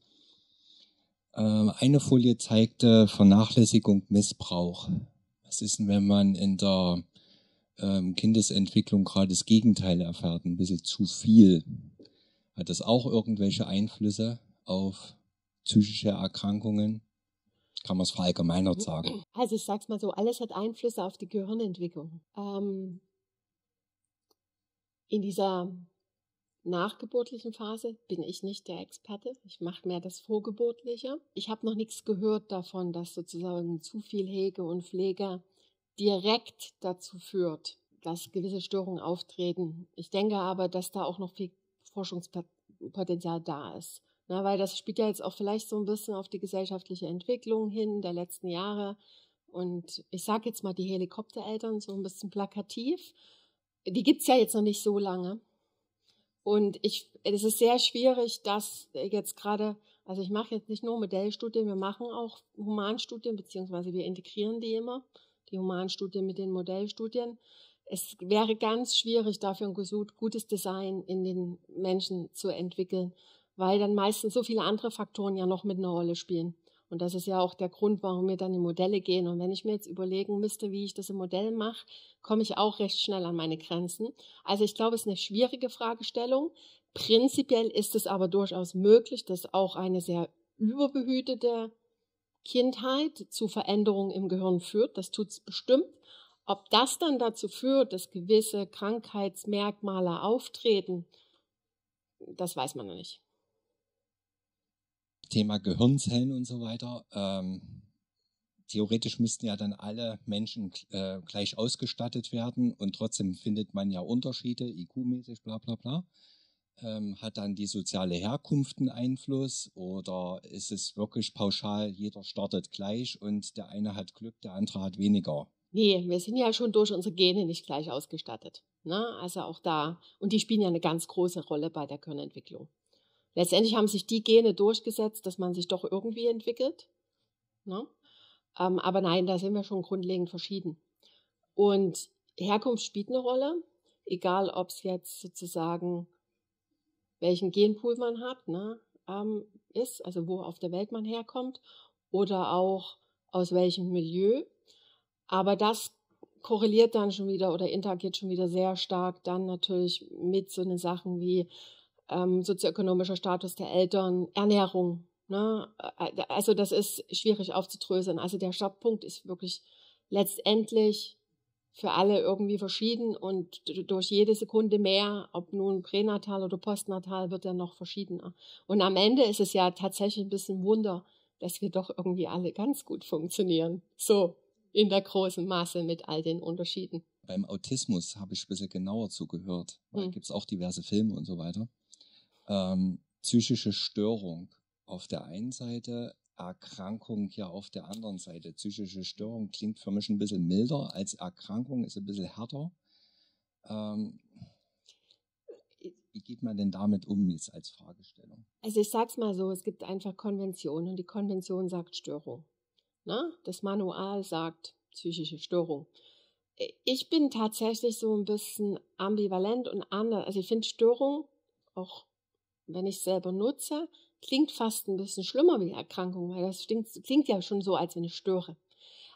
Eine Folie zeigte Vernachlässigung, Missbrauch. Was ist denn, wenn man in der Kindesentwicklung gerade das Gegenteil erfährt, ein bisschen zu viel? Hat das auch irgendwelche Einflüsse auf psychische Erkrankungen? Kann man es verallgemeinert sagen? Also ich sag's mal so, alles hat Einflüsse auf die Gehirnentwicklung. In dieser nachgeburtlichen Phase bin ich nicht der Experte. Ich mache mehr das Vorgeburtliche. Ich habe noch nichts gehört davon, dass sozusagen zu viel Hege und Pflege direkt dazu führt, dass gewisse Störungen auftreten. Ich denke aber, dass da auch noch viel Forschungspotenzial da ist. Na, weil das spielt ja jetzt auch vielleicht so ein bisschen auf die gesellschaftliche Entwicklung hin der letzten Jahre. Und ich sage jetzt mal die Helikoptereltern, so ein bisschen plakativ. Die gibt's ja jetzt noch nicht so lange. Und es ist sehr schwierig, dass jetzt gerade, also ich mache jetzt nicht nur Modellstudien, wir machen auch Humanstudien, beziehungsweise wir integrieren die immer, die Humanstudien mit den Modellstudien. Es wäre ganz schwierig, dafür ein gutes Design in den Menschen zu entwickeln, weil dann meistens so viele andere Faktoren ja noch mit einer Rolle spielen. Und das ist ja auch der Grund, warum wir dann in Modelle gehen. Und wenn ich mir jetzt überlegen müsste, wie ich das im Modell mache, komme ich auch recht schnell an meine Grenzen. Also ich glaube, es ist eine schwierige Fragestellung. Prinzipiell ist es aber durchaus möglich, dass auch eine sehr überbehütete Kindheit zu Veränderungen im Gehirn führt. Das tut es bestimmt. Ob das dann dazu führt, dass gewisse Krankheitsmerkmale auftreten, das weiß man noch nicht. Thema Gehirnzellen und so weiter. Theoretisch müssten ja dann alle Menschen gleich ausgestattet werden und trotzdem findet man ja Unterschiede, IQ-mäßig, bla bla bla. Hat dann die soziale Herkunft einen Einfluss oder ist es wirklich pauschal, jeder startet gleich und der eine hat Glück, der andere hat weniger? Nee, wir sind ja schon durch unsere Gene nicht gleich ausgestattet. Ne? Also auch da, und die spielen ja eine ganz große Rolle bei der Gehirnentwicklung. Letztendlich haben sich die Gene durchgesetzt, dass man sich doch irgendwie entwickelt. Ne? Aber nein, da sind wir schon grundlegend verschieden. Und Herkunft spielt eine Rolle, egal ob es jetzt sozusagen, welchen Genpool man hat, ne, ist, also wo auf der Welt man herkommt, oder auch aus welchem Milieu. Aber das korreliert dann schon wieder oder interagiert schon wieder sehr stark dann natürlich mit so den Sachen wie sozioökonomischer Status der Eltern, Ernährung. Ne? Also das ist schwierig aufzudröseln. Also der Startpunkt ist wirklich letztendlich für alle irgendwie verschieden und durch jede Sekunde mehr, ob nun pränatal oder postnatal, wird er noch verschiedener. Und am Ende ist es ja tatsächlich ein bisschen Wunder, dass wir doch irgendwie alle ganz gut funktionieren. So in der großen Masse mit all den Unterschieden. Beim Autismus habe ich ein bisschen genauer zugehört. Da gibt es auch diverse Filme und so weiter. Psychische Störung auf der einen Seite, Erkrankung ja auf der anderen Seite. Psychische Störung klingt für mich ein bisschen milder als Erkrankung, ist ein bisschen härter. Wie geht man denn damit um jetzt als Fragestellung? Also ich sag's mal so, es gibt einfach Konventionen und die Konvention sagt Störung. Na? Das Manual sagt psychische Störung. Ich bin tatsächlich so ein bisschen ambivalent und anders. Also ich finde Störung, auch wenn ich es selber nutze, klingt fast ein bisschen schlimmer wie Erkrankung, weil das klingt ja schon so, als wenn ich störe.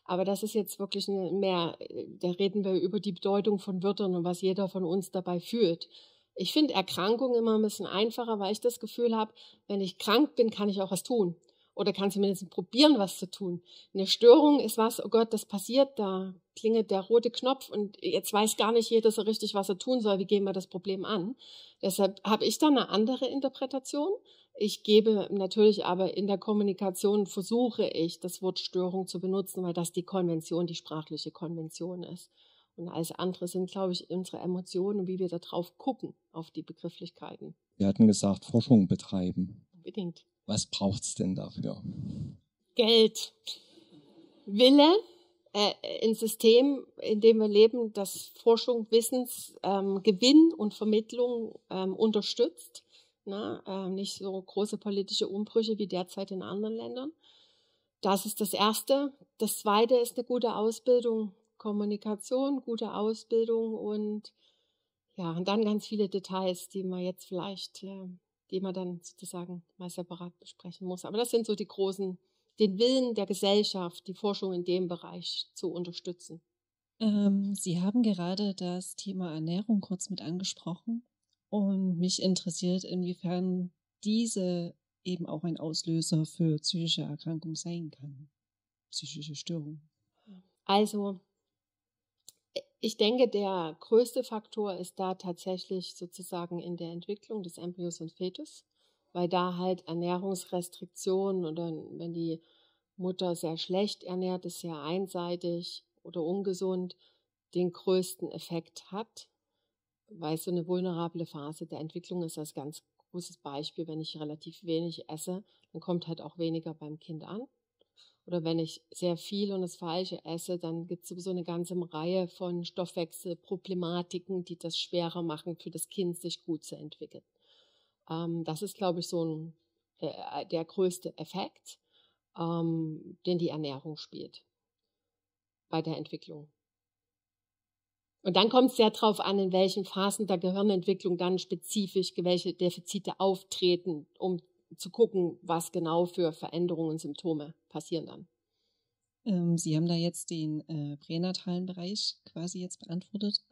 Aber das ist jetzt wirklich mehr, da reden wir über die Bedeutung von Wörtern und was jeder von uns dabei fühlt. Ich finde Erkrankung immer ein bisschen einfacher, weil ich das Gefühl habe, wenn ich krank bin, kann ich auch was tun. Oder kann zumindest probieren, was zu tun. Eine Störung ist was, oh Gott, das passiert, da klingelt der rote Knopf und jetzt weiß gar nicht jeder so richtig, was er tun soll. Wie gehen wir das Problem an? Deshalb habe ich da eine andere Interpretation. Ich gebe natürlich aber in der Kommunikation, versuche ich, das Wort Störung zu benutzen, weil das die Konvention, die sprachliche Konvention ist. Und alles andere sind, glaube ich, unsere Emotionen und wie wir da drauf gucken, auf die Begrifflichkeiten. Wir hatten gesagt, Forschung betreiben. Unbedingt. Was braucht's denn dafür? Geld, Wille, ein System, in dem wir leben, das Forschung, Wissensgewinn und Vermittlung unterstützt. Nicht so große politische Umbrüche wie derzeit in anderen Ländern. Das ist das Erste. Das Zweite ist eine gute Ausbildung, Kommunikation, gute Ausbildung und dann ganz viele Details, die man jetzt vielleicht, die man dann sozusagen mal separat besprechen muss. Aber das sind so die großen, den Willen der Gesellschaft, die Forschung in dem Bereich zu unterstützen. Sie haben gerade das Thema Ernährung kurz mit angesprochen und mich interessiert, inwiefern diese eben auch ein Auslöser für psychische Erkrankung sein kann, psychische Störung. Also ich denke, der größte Faktor ist da tatsächlich sozusagen in der Entwicklung des Embryos und Fetus, weil da halt Ernährungsrestriktionen oder wenn die Mutter sehr schlecht ernährt ist, sehr einseitig oder ungesund, den größten Effekt hat, weil so eine vulnerable Phase der Entwicklung ist als ganz großes Beispiel. Wenn ich relativ wenig esse, dann kommt halt auch weniger beim Kind an. Oder wenn ich sehr viel und das Falsche esse, dann gibt es sowieso eine ganze Reihe von Stoffwechselproblematiken, die das schwerer machen, für das Kind sich gut zu entwickeln. Das ist, glaube ich, so der größte Effekt, den die Ernährung spielt bei der Entwicklung. Und dann kommt es sehr darauf an, in welchen Phasen der Gehirnentwicklung dann spezifisch welche Defizite auftreten, um zu gucken, was genau für Veränderungen und Symptome passieren dann. Sie haben da jetzt den pränatalen Bereich quasi jetzt beantwortet.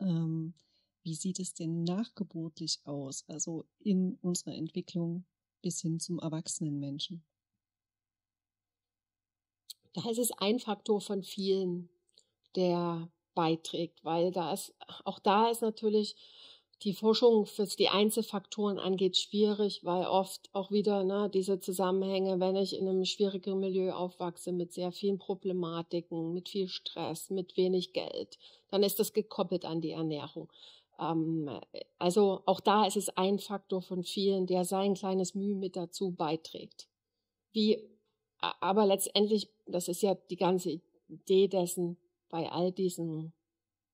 Wie sieht es denn nachgeburtlich aus, also in unserer Entwicklung bis hin zum erwachsenen Menschen? Da ist es ein Faktor von vielen, der beiträgt, weil auch da ist natürlich die Forschung, was die Einzelfaktoren angeht, schwierig, weil oft auch wieder diese Zusammenhänge, wenn ich in einem schwierigen Milieu aufwachse mit sehr vielen Problematiken, mit viel Stress, mit wenig Geld, dann ist das gekoppelt an die Ernährung. Also auch da ist es ein Faktor von vielen, der sein kleines Mühe mit dazu beiträgt. Aber letztendlich, das ist ja die ganze Idee dessen bei all diesen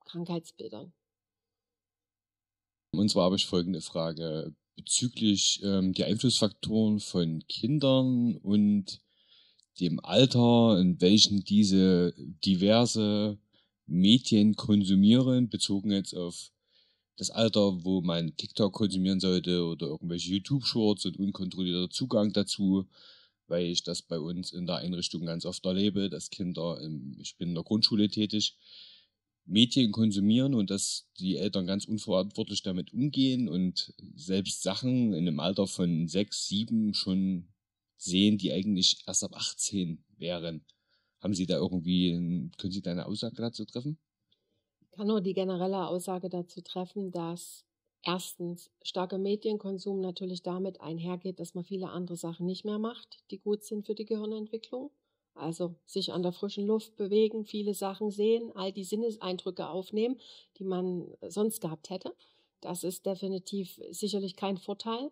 Krankheitsbildern. Und zwar habe ich folgende Frage bezüglich die Einflussfaktoren von Kindern und dem Alter, in welchen diese diverse Medien konsumieren, bezogen jetzt auf das Alter, wo man TikTok konsumieren sollte oder irgendwelche YouTube-Shorts und unkontrollierter Zugang dazu, weil ich das bei uns in der Einrichtung ganz oft erlebe, dass Kinder, ich bin in der Grundschule tätig, Medien konsumieren und dass die Eltern ganz unverantwortlich damit umgehen und selbst Sachen in einem Alter von 6, 7 schon sehen, die eigentlich erst ab 18 wären. Haben Sie da können Sie da eine Aussage dazu treffen? Ich kann nur die generelle Aussage dazu treffen, dass erstens starker Medienkonsum natürlich damit einhergeht, dass man viele andere Sachen nicht mehr macht, die gut sind für die Gehirnentwicklung. Also sich an der frischen Luft bewegen, viele Sachen sehen, all die Sinneseindrücke aufnehmen, die man sonst gehabt hätte. Das ist definitiv sicherlich kein Vorteil.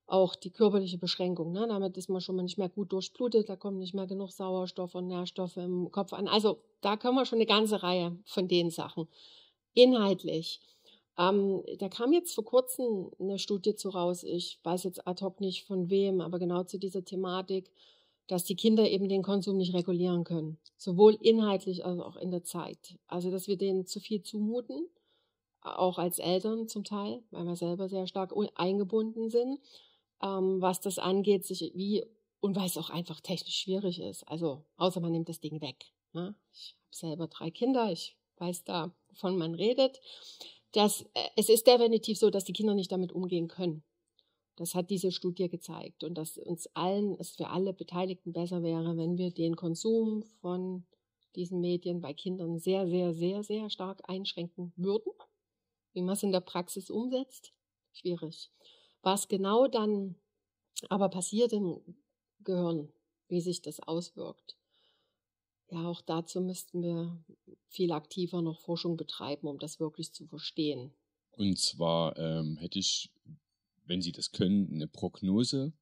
Auch die körperliche Beschränkung, damit ist man schon mal nicht mehr gut durchblutet, da kommt nicht mehr genug Sauerstoff und Nährstoffe im Kopf an. Also da können wir schon eine ganze Reihe von den Sachen. Inhaltlich. Da kam jetzt vor kurzem eine Studie zu raus, ich weiß jetzt ad hoc nicht von wem, aber genau zu dieser Thematik, dass die Kinder eben den Konsum nicht regulieren können. Sowohl inhaltlich als auch in der Zeit. Also, dass wir denen zu viel zumuten, auch als Eltern zum Teil, weil wir selber sehr stark eingebunden sind, was das angeht, und weil es auch einfach technisch schwierig ist. Also, außer man nimmt das Ding weg. Ne? Ich habe selber 3 Kinder, ich weiß da, wovon man redet. Es ist definitiv so, dass die Kinder nicht damit umgehen können. Das hat diese Studie gezeigt und dass es für alle Beteiligten besser wäre, wenn wir den Konsum von diesen Medien bei Kindern sehr, sehr, sehr, sehr stark einschränken würden. Wie man es in der Praxis umsetzt, schwierig. Was genau dann aber passiert im Gehirn, wie sich das auswirkt. Ja, auch dazu müssten wir viel aktiver noch Forschung betreiben, um das wirklich zu verstehen. Und zwar hätte ich, wenn Sie das können, eine Prognose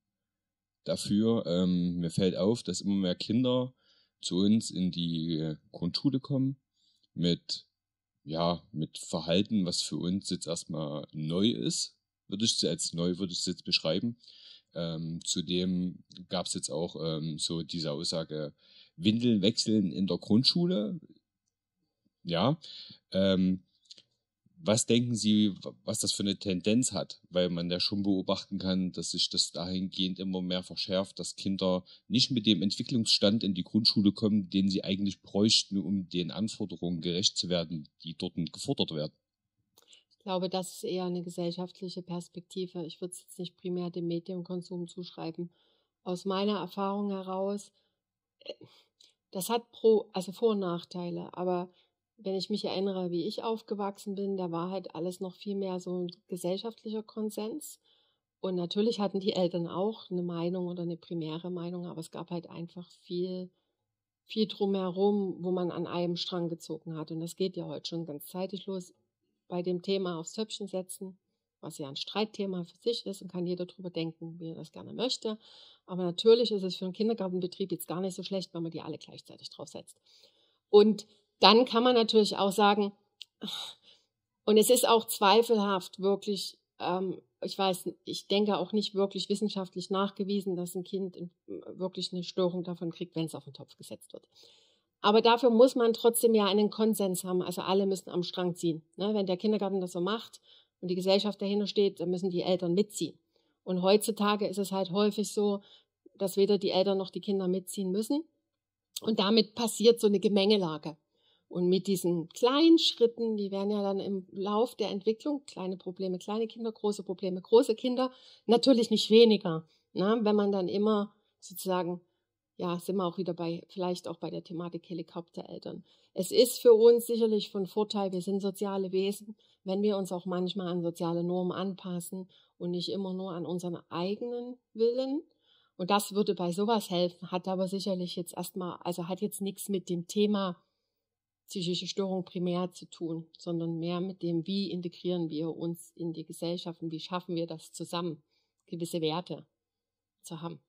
dafür. Mir fällt auf, dass immer mehr Kinder zu uns in die Grundschule kommen mit Verhalten, was für uns jetzt erstmal neu ist. Würde ich es jetzt beschreiben. Zudem gab es jetzt auch so diese Aussage, Windeln wechseln in der Grundschule. Ja, was denken Sie, was das für eine Tendenz hat? Weil man ja schon beobachten kann, dass sich das dahingehend immer mehr verschärft, dass Kinder nicht mit dem Entwicklungsstand in die Grundschule kommen, den sie eigentlich bräuchten, um den Anforderungen gerecht zu werden, die dort gefordert werden. Ich glaube, das ist eher eine gesellschaftliche Perspektive. Ich würde es jetzt nicht primär dem Medienkonsum zuschreiben. Aus meiner Erfahrung heraus, das hat Vor- und Nachteile, aber wenn ich mich erinnere, wie ich aufgewachsen bin, da war halt alles noch viel mehr so ein gesellschaftlicher Konsens. Und natürlich hatten die Eltern auch eine Meinung oder eine primäre Meinung, aber es gab halt einfach viel drumherum, wo man an einem Strang gezogen hat. Und das geht ja heute schon ganz zeitig los bei dem Thema aufs Töpfchen setzen, was ja ein Streitthema für sich ist und kann jeder drüber denken, wie er das gerne möchte. Aber natürlich ist es für einen Kindergartenbetrieb jetzt gar nicht so schlecht, wenn man die alle gleichzeitig draufsetzt. Und dann kann man natürlich auch sagen, und es ist auch zweifelhaft wirklich, ich denke auch nicht wirklich wissenschaftlich nachgewiesen, dass ein Kind wirklich eine Störung davon kriegt, wenn es auf den Topf gesetzt wird. Aber dafür muss man trotzdem ja einen Konsens haben, also alle müssen am Strang ziehen. Ne? Wenn der Kindergarten das so macht und die Gesellschaft dahinter steht, dann müssen die Eltern mitziehen. Und heutzutage ist es halt häufig so, dass weder die Eltern noch die Kinder mitziehen müssen. Und damit passiert so eine Gemengelage. Und mit diesen kleinen Schritten, die werden ja dann im Lauf der Entwicklung, kleine Probleme, kleine Kinder, große Probleme, große Kinder, natürlich nicht weniger. Ne? Wenn man dann immer sozusagen, ja, sind wir auch wieder vielleicht auch bei der Thematik Helikoptereltern. Es ist für uns sicherlich von Vorteil, wir sind soziale Wesen, wenn wir uns auch manchmal an soziale Normen anpassen und nicht immer nur an unseren eigenen Willen. Und das würde bei sowas helfen, hat aber sicherlich jetzt hat jetzt nichts mit dem Thema psychische Störung primär zu tun, sondern mehr mit dem, wie integrieren wir uns in die Gesellschaft und wie schaffen wir das zusammen, gewisse Werte zu haben.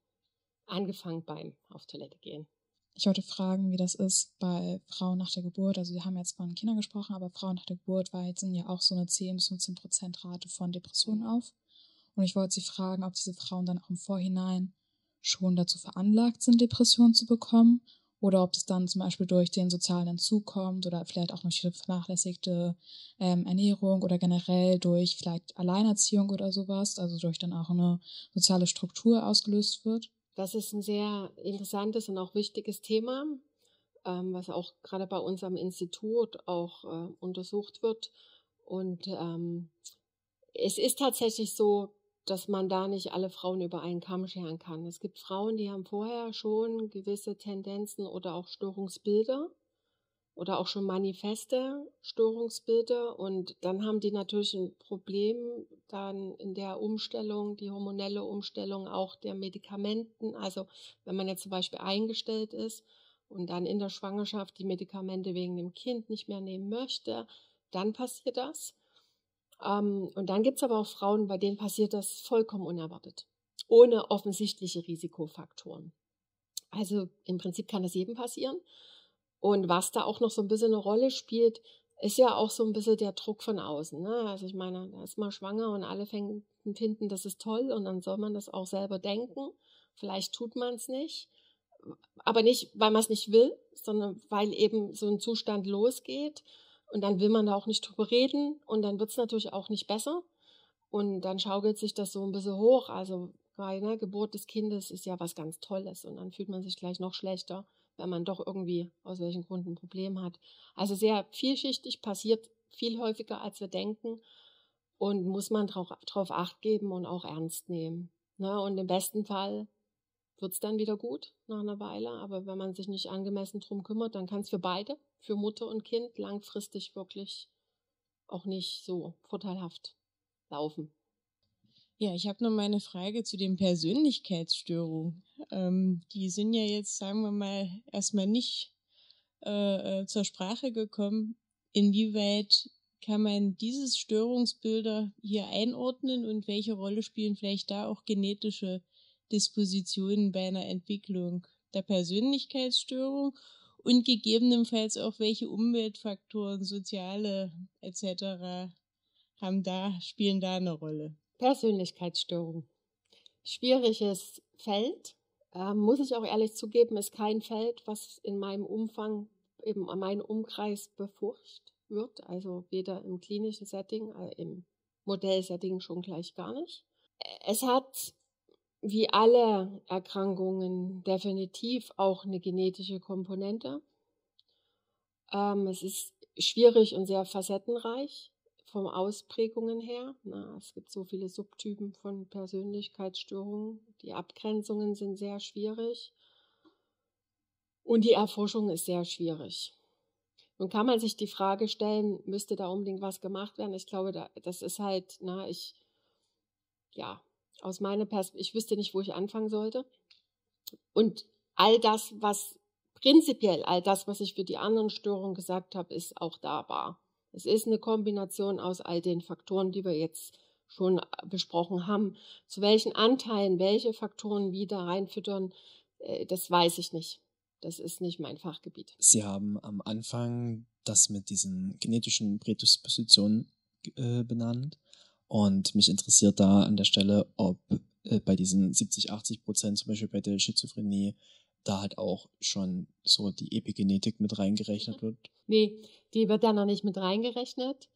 Angefangen beim auf Toilette gehen. Ich wollte fragen, wie das ist bei Frauen nach der Geburt. Also wir haben jetzt von Kindern gesprochen, aber Frauen nach der Geburt weisen ja auch so eine 10-15% Rate von Depressionen auf. Und ich wollte Sie fragen, ob diese Frauen dann auch im Vorhinein schon dazu veranlagt sind, Depressionen zu bekommen, oder ob es dann zum Beispiel durch den sozialen Entzug kommt oder vielleicht auch durch die vernachlässigte Ernährung oder generell durch vielleicht Alleinerziehung oder sowas, also durch dann auch eine soziale Struktur ausgelöst wird. Das ist ein sehr interessantes und auch wichtiges Thema, was auch gerade bei uns am Institut auch untersucht wird. Und es ist tatsächlich so, dass man da nicht alle Frauen über einen Kamm scheren kann. Es gibt Frauen, die haben vorher schon gewisse Tendenzen oder auch Störungsbilder oder auch schon manifeste Störungsbilder und dann haben die natürlich ein Problem dann in der Umstellung, die hormonelle Umstellung auch der Medikamenten. Also wenn man jetzt zum Beispiel eingestellt ist und dann in der Schwangerschaft die Medikamente wegen dem Kind nicht mehr nehmen möchte, dann passiert das. Und dann gibt es aber auch Frauen, bei denen passiert das vollkommen unerwartet, ohne offensichtliche Risikofaktoren. Also im Prinzip kann das jedem passieren. Und was da auch noch so ein bisschen eine Rolle spielt, ist ja auch so ein bisschen der Druck von außen. Ne? Also ich meine, da ist man schwanger und alle finden, das ist toll und dann soll man das auch selber denken. Vielleicht tut man es nicht, aber nicht, weil man es nicht will, sondern weil eben so ein Zustand losgeht. Und dann will man da auch nicht drüber reden und dann wird es natürlich auch nicht besser. Und dann schaukelt sich das so ein bisschen hoch. Also bei Geburt des Kindes ist ja was ganz Tolles und dann fühlt man sich gleich noch schlechter, wenn man doch irgendwie aus welchen Gründen ein Problem hat. Also sehr vielschichtig, passiert viel häufiger, als wir denken und muss man drauf Acht geben und auch ernst nehmen. Ne? Und im besten Fall wird es dann wieder gut nach einer Weile, aber wenn man sich nicht angemessen drum kümmert, dann kann es für beide, für Mutter und Kind, langfristig wirklich auch nicht so vorteilhaft laufen. Ja, ich habe noch mal eine Frage zu den Persönlichkeitsstörungen. Die sind ja jetzt, sagen wir mal, erstmal nicht zur Sprache gekommen. Inwieweit kann man dieses Störungsbilder hier einordnen und welche Rolle spielen vielleicht da auch genetische Dispositionen bei einer Entwicklung der Persönlichkeitsstörung und gegebenenfalls auch welche Umweltfaktoren, soziale etc. spielen da eine Rolle? Persönlichkeitsstörung. Schwieriges Feld. Muss ich auch ehrlich zugeben, ist kein Feld, was in meinem Umfang, eben an meinem Umkreis beforscht wird. Also weder im klinischen Setting, im Modellsetting schon gleich gar nicht. Es hat, wie alle Erkrankungen, definitiv auch eine genetische Komponente. Es ist schwierig und sehr facettenreich vom Ausprägungen her. Es gibt so viele Subtypen von Persönlichkeitsstörungen. Die Abgrenzungen sind sehr schwierig und die Erforschung ist sehr schwierig. Nun kann man sich die Frage stellen, müsste da unbedingt was gemacht werden? Ich glaube, das ist halt, aus meiner Perspektive, ich wüsste nicht, wo ich anfangen sollte. Und all das, was ich für die anderen Störungen gesagt habe, ist auch da wahr. Es ist eine Kombination aus all den Faktoren, die wir jetzt schon besprochen haben. Zu welchen Anteilen welche Faktoren wieder reinfüttern, das weiß ich nicht. Das ist nicht mein Fachgebiet. Sie haben am Anfang das mit diesen genetischen Prädispositionen benannt. Und mich interessiert da an der Stelle, ob bei diesen 70-80% zum Beispiel bei der Schizophrenie da halt auch schon so die Epigenetik mit reingerechnet wird. Nee, die wird da noch nicht mit reingerechnet.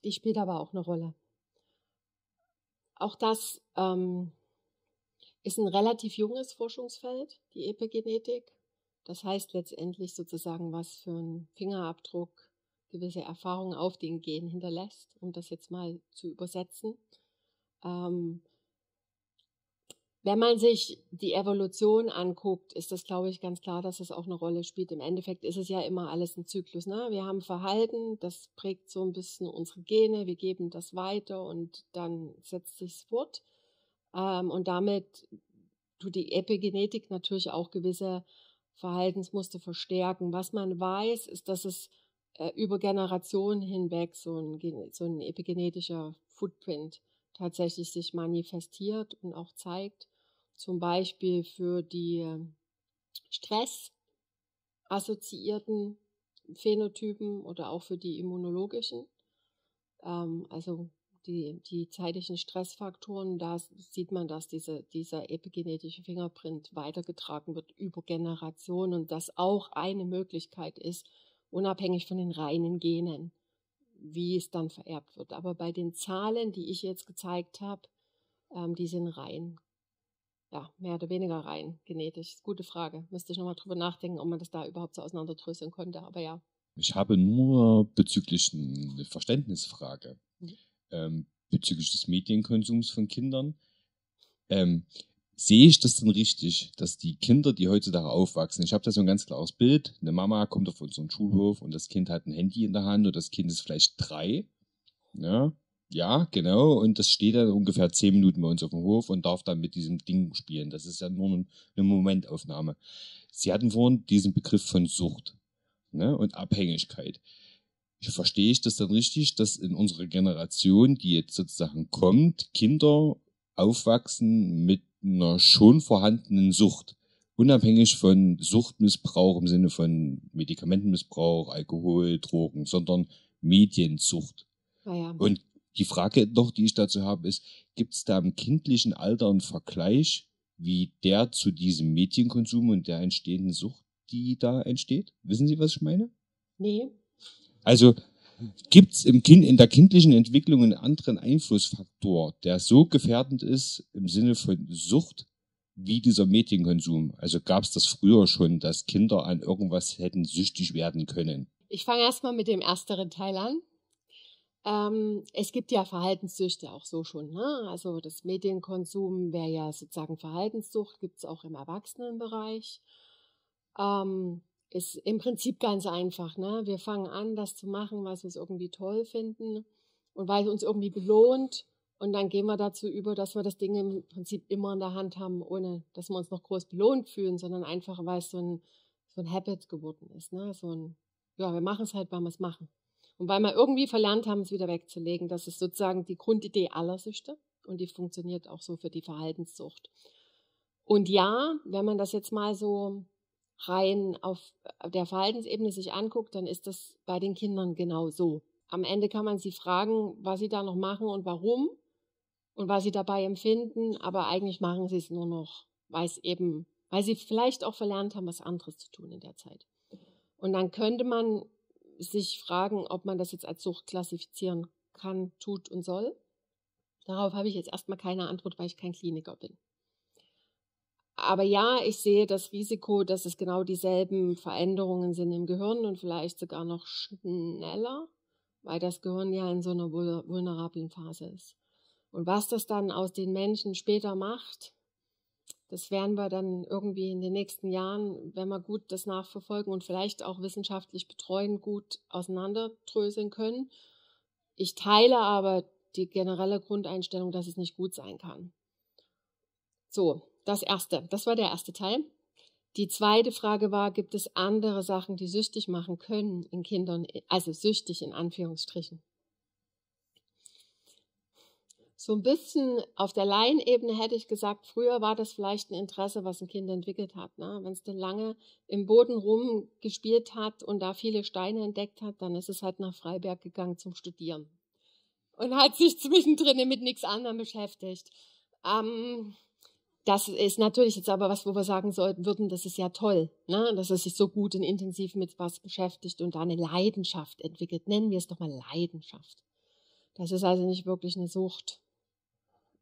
Die spielt aber auch eine Rolle. Auch das ist ein relativ junges Forschungsfeld, die Epigenetik. Das heißt letztendlich sozusagen, was für ein Fingerabdruck gewisse Erfahrungen auf den Gen hinterlässt, um das jetzt mal zu übersetzen. Wenn man sich die Evolution anguckt, ist das, glaube ich, ganz klar, dass es auch eine Rolle spielt. Im Endeffekt ist es ja immer alles ein Zyklus. Ne? Wir haben Verhalten, das prägt so ein bisschen unsere Gene, wir geben das weiter und dann setzt sich's fort. Und damit tut die Epigenetik natürlich auch gewisse Verhaltensmuster verstärken. Was man weiß, ist, dass es über Generationen hinweg so ein epigenetischer Footprint tatsächlich sich manifestiert und auch zeigt. Zum Beispiel für die stressassoziierten Phänotypen oder auch für die immunologischen. Also die zeitlichen Stressfaktoren, da sieht man, dass dieser epigenetische Fingerprint weitergetragen wird über Generationen und das auch eine Möglichkeit ist, unabhängig von den reinen Genen, wie es dann vererbt wird. Aber bei den Zahlen, die ich jetzt gezeigt habe, die sind rein. Ja, mehr oder weniger rein genetisch. Gute Frage. Müsste ich nochmal drüber nachdenken, ob man das da überhaupt so auseinanderdröseln konnte. Aber ja. Ich habe nur bezüglich eine Verständnisfrage. Bezüglich des Medienkonsums von Kindern. Sehe ich das denn richtig, dass die Kinder, die heutzutage aufwachsen, ich habe da so ein ganz klares Bild, eine Mama kommt auf unseren Schulhof und das Kind hat ein Handy in der Hand und das Kind ist vielleicht 3. Ja, genau, und das steht dann ungefähr 10 Minuten bei uns auf dem Hof und darf dann mit diesem Ding spielen. Das ist ja nur eine Momentaufnahme. Sie hatten vorhin diesen Begriff von Sucht, und Abhängigkeit. Verstehe ich das dann richtig, dass in unserer Generation, die jetzt sozusagen kommt, Kinder aufwachsen mit einer schon vorhandenen Sucht, unabhängig von Suchtmissbrauch im Sinne von Medikamentenmissbrauch, Alkohol, Drogen, sondern Mediensucht. Ja. Und die Frage noch, die ich dazu habe, ist, gibt es da im kindlichen Alter einen Vergleich, wie der zu diesem Medienkonsum und der entstehenden Sucht, die da entsteht? Wissen Sie, was ich meine? Nee. Also gibt's in der kindlichen Entwicklung einen anderen Einflussfaktor, der so gefährdend ist im Sinne von Sucht wie dieser Medienkonsum? Also gab's das früher schon, dass Kinder an irgendwas hätten süchtig werden können? Ich fange erstmal mit dem ersteren Teil an. Es gibt ja Verhaltenssüchte auch so schon. Ne? Also das Medienkonsum wäre ja sozusagen Verhaltenssucht, gibt's auch im Erwachsenenbereich. Ist im Prinzip ganz einfach. Ne? Wir fangen an, das zu machen, was wir irgendwie toll finden und weil es uns irgendwie belohnt Und dann gehen wir dazu über, dass wir das Ding im Prinzip immer in der Hand haben, ohne dass wir uns noch groß belohnt fühlen, sondern einfach, weil es so ein Habit geworden ist. Ne? Wir machen es halt, weil wir es machen. Und weil wir irgendwie verlernt haben, es wieder wegzulegen. Das ist sozusagen die Grundidee aller Süchte und die funktioniert auch so für die Verhaltenssucht. Und ja, wenn man das jetzt mal so rein auf der Verhaltensebene sich anguckt, dann ist das bei den Kindern genau so. Am Ende kann man sie fragen, was sie da noch machen und warum und was sie dabei empfinden, aber eigentlich machen sie es nur noch, weil sie vielleicht auch verlernt haben, was anderes zu tun in der Zeit. Und dann könnte man sich fragen, ob man das jetzt als Sucht klassifizieren kann, tut und soll. Darauf habe ich jetzt erstmal keine Antwort, weil ich kein Kliniker bin. Aber ja, ich sehe das Risiko, dass es genau dieselben Veränderungen sind im Gehirn und vielleicht sogar noch schneller, weil das Gehirn ja in so einer vulnerablen Phase ist. Und was das dann aus den Menschen später macht, das werden wir dann irgendwie in den nächsten Jahren, wenn wir gut das nachverfolgen und vielleicht auch wissenschaftlich betreuen, gut auseinanderdröseln können. Ich teile aber die generelle Grundeinstellung, dass es nicht gut sein kann. So, das war der erste Teil. Die zweite Frage war, gibt es andere Sachen, die süchtig machen können in Kindern, also süchtig in Anführungsstrichen. So ein bisschen auf der Laienebene hätte ich gesagt, früher war das vielleicht ein Interesse, was ein Kind entwickelt hat. Ne? Wenn es dann lange im Boden rumgespielt hat und da viele Steine entdeckt hat, dann ist es halt nach Freiberg gegangen zum Studieren. Und hat sich zwischendrin mit nichts anderem beschäftigt. Das ist natürlich jetzt aber was, wo wir sagen würden, das ist ja toll, ne? Dass er sich so gut und intensiv mit was beschäftigt und da eine Leidenschaft entwickelt. Nennen wir es doch mal Leidenschaft. Das ist also nicht wirklich eine Sucht.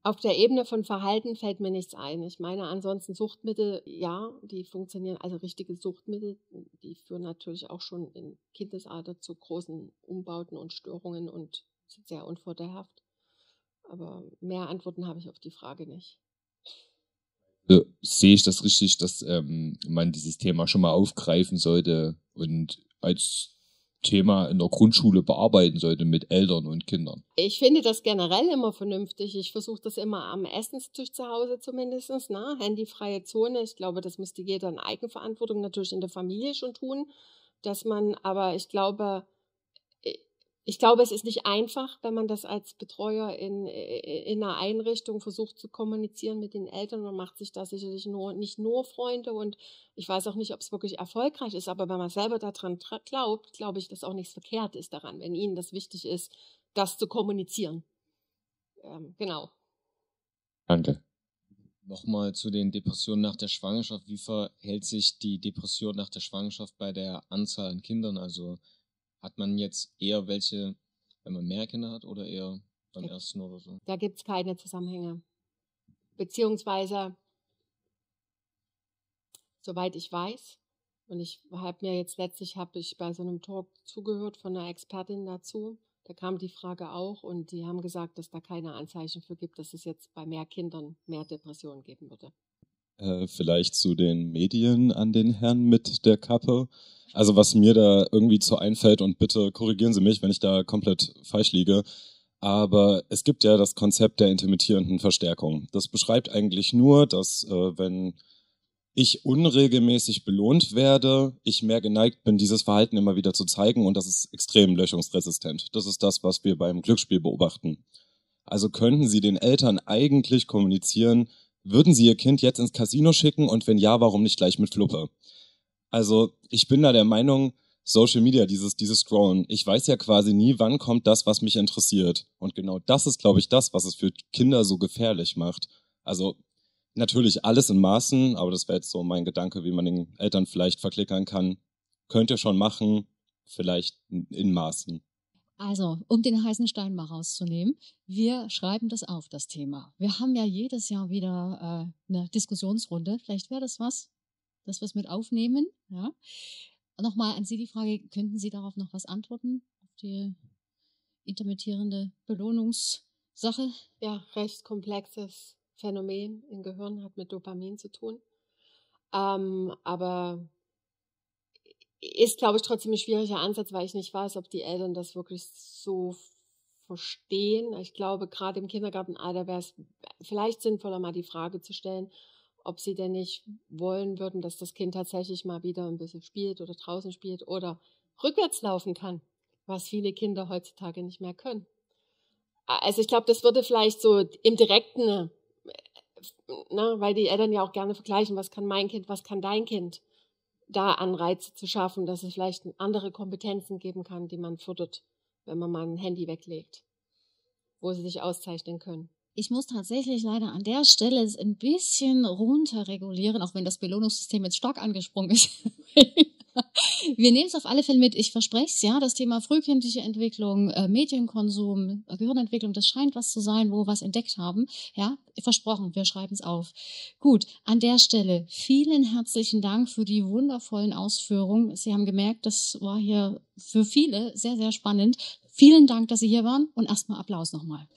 Auf der Ebene von Verhalten fällt mir nichts ein. Ich meine, ansonsten Suchtmittel, ja, die funktionieren, also richtige Suchtmittel, die führen natürlich auch schon im Kindesalter zu großen Umbauten und Störungen und sind sehr unvorteilhaft. Aber mehr Antworten habe ich auf die Frage nicht. Sehe ich das richtig, dass man dieses Thema schon mal aufgreifen sollte und als Thema in der Grundschule bearbeiten sollte mit Eltern und Kindern? Ich finde das generell immer vernünftig. Ich versuche das immer am Essenstisch zu Hause zumindest, ne? Handyfreie Zone. Ich glaube, das müsste jeder in Eigenverantwortung natürlich in der Familie schon tun. Aber ich glaube, es ist nicht einfach, wenn man das als Betreuer in einer Einrichtung versucht zu kommunizieren mit den Eltern. Man macht sich da sicherlich nicht nur Freunde und ich weiß auch nicht, ob es wirklich erfolgreich ist, aber wenn man selber daran glaubt, glaube ich, dass auch nichts verkehrt ist daran, wenn Ihnen das wichtig ist, das zu kommunizieren. Genau. Danke. Nochmal zu den Depressionen nach der Schwangerschaft. Wie verhält sich die Depression nach der Schwangerschaft bei der Anzahl an Kindern? Also hat man jetzt eher welche, wenn man mehr Kinder hat oder eher beim ersten oder so? Da gibt es keine Zusammenhänge. Beziehungsweise, soweit ich weiß, und ich habe bei so einem Talk zugehört von einer Expertin dazu, da kam die Frage auch und die haben gesagt, dass da keine Anzeichen für gibt, dass es jetzt bei mehr Kindern mehr Depressionen geben würde. Vielleicht zu den Medien an den Herrn mit der Kappe. Also was mir da irgendwie zu einfällt, und bitte korrigieren Sie mich, wenn ich da komplett falsch liege, aber es gibt ja das Konzept der intermittierenden Verstärkung. Das beschreibt eigentlich nur, dass wenn ich unregelmäßig belohnt werde, ich mehr geneigt bin, dieses Verhalten immer wieder zu zeigen, und das ist extrem löschungsresistent. Das ist das, was wir beim Glücksspiel beobachten. Also könnten Sie den Eltern eigentlich kommunizieren, würden Sie Ihr Kind jetzt ins Casino schicken, und wenn ja, warum nicht gleich mit Fluppe? Also ich bin da der Meinung, Social Media, dieses Scrollen, ich weiß ja quasi nie, wann kommt das, was mich interessiert. Und genau das ist, glaube ich, das, was es für Kinder so gefährlich macht. Also natürlich alles in Maßen, aber das wäre jetzt so mein Gedanke, wie man den Eltern vielleicht verklickern kann. Könnt ihr schon machen, vielleicht in Maßen. Also, um den heißen Stein mal rauszunehmen, wir schreiben das auf, das Thema. Wir haben ja jedes Jahr wieder eine Diskussionsrunde. Vielleicht wäre das was, dass wir es mit aufnehmen. Ja. Nochmal an Sie die Frage, könnten Sie darauf noch was antworten? Auf die intermittierende Belohnungssache? Ja, recht komplexes Phänomen im Gehirn, hat mit Dopamin zu tun. Aber ist, glaube ich, trotzdem ein schwieriger Ansatz, weil ich nicht weiß, ob die Eltern das wirklich so verstehen. Ich glaube, gerade im Kindergartenalter wäre es vielleicht sinnvoller, mal die Frage zu stellen, ob sie denn nicht wollen würden, dass das Kind tatsächlich mal wieder ein bisschen spielt oder draußen spielt oder rückwärts laufen kann, was viele Kinder heutzutage nicht mehr können. Also ich glaube, das würde vielleicht so im Direkten, weil die Eltern ja auch gerne vergleichen, was kann mein Kind, was kann dein Kind, da Anreize zu schaffen, dass es vielleicht andere Kompetenzen geben kann, die man fördert, wenn man mal ein Handy weglegt, wo sie sich auszeichnen können. Ich muss tatsächlich leider an der Stelle es ein bisschen runterregulieren, auch wenn das Belohnungssystem jetzt stark angesprungen ist. Wir nehmen es auf alle Fälle mit. Ich verspreche es, ja, das Thema frühkindliche Entwicklung, Medienkonsum, Gehirnentwicklung, das scheint was zu sein, wo wir was entdeckt haben. Ja, versprochen, wir schreiben es auf. Gut, an der Stelle vielen herzlichen Dank für die wundervollen Ausführungen. Sie haben gemerkt, das war hier für viele sehr, sehr spannend. Vielen Dank, dass Sie hier waren und erstmal Applaus nochmal.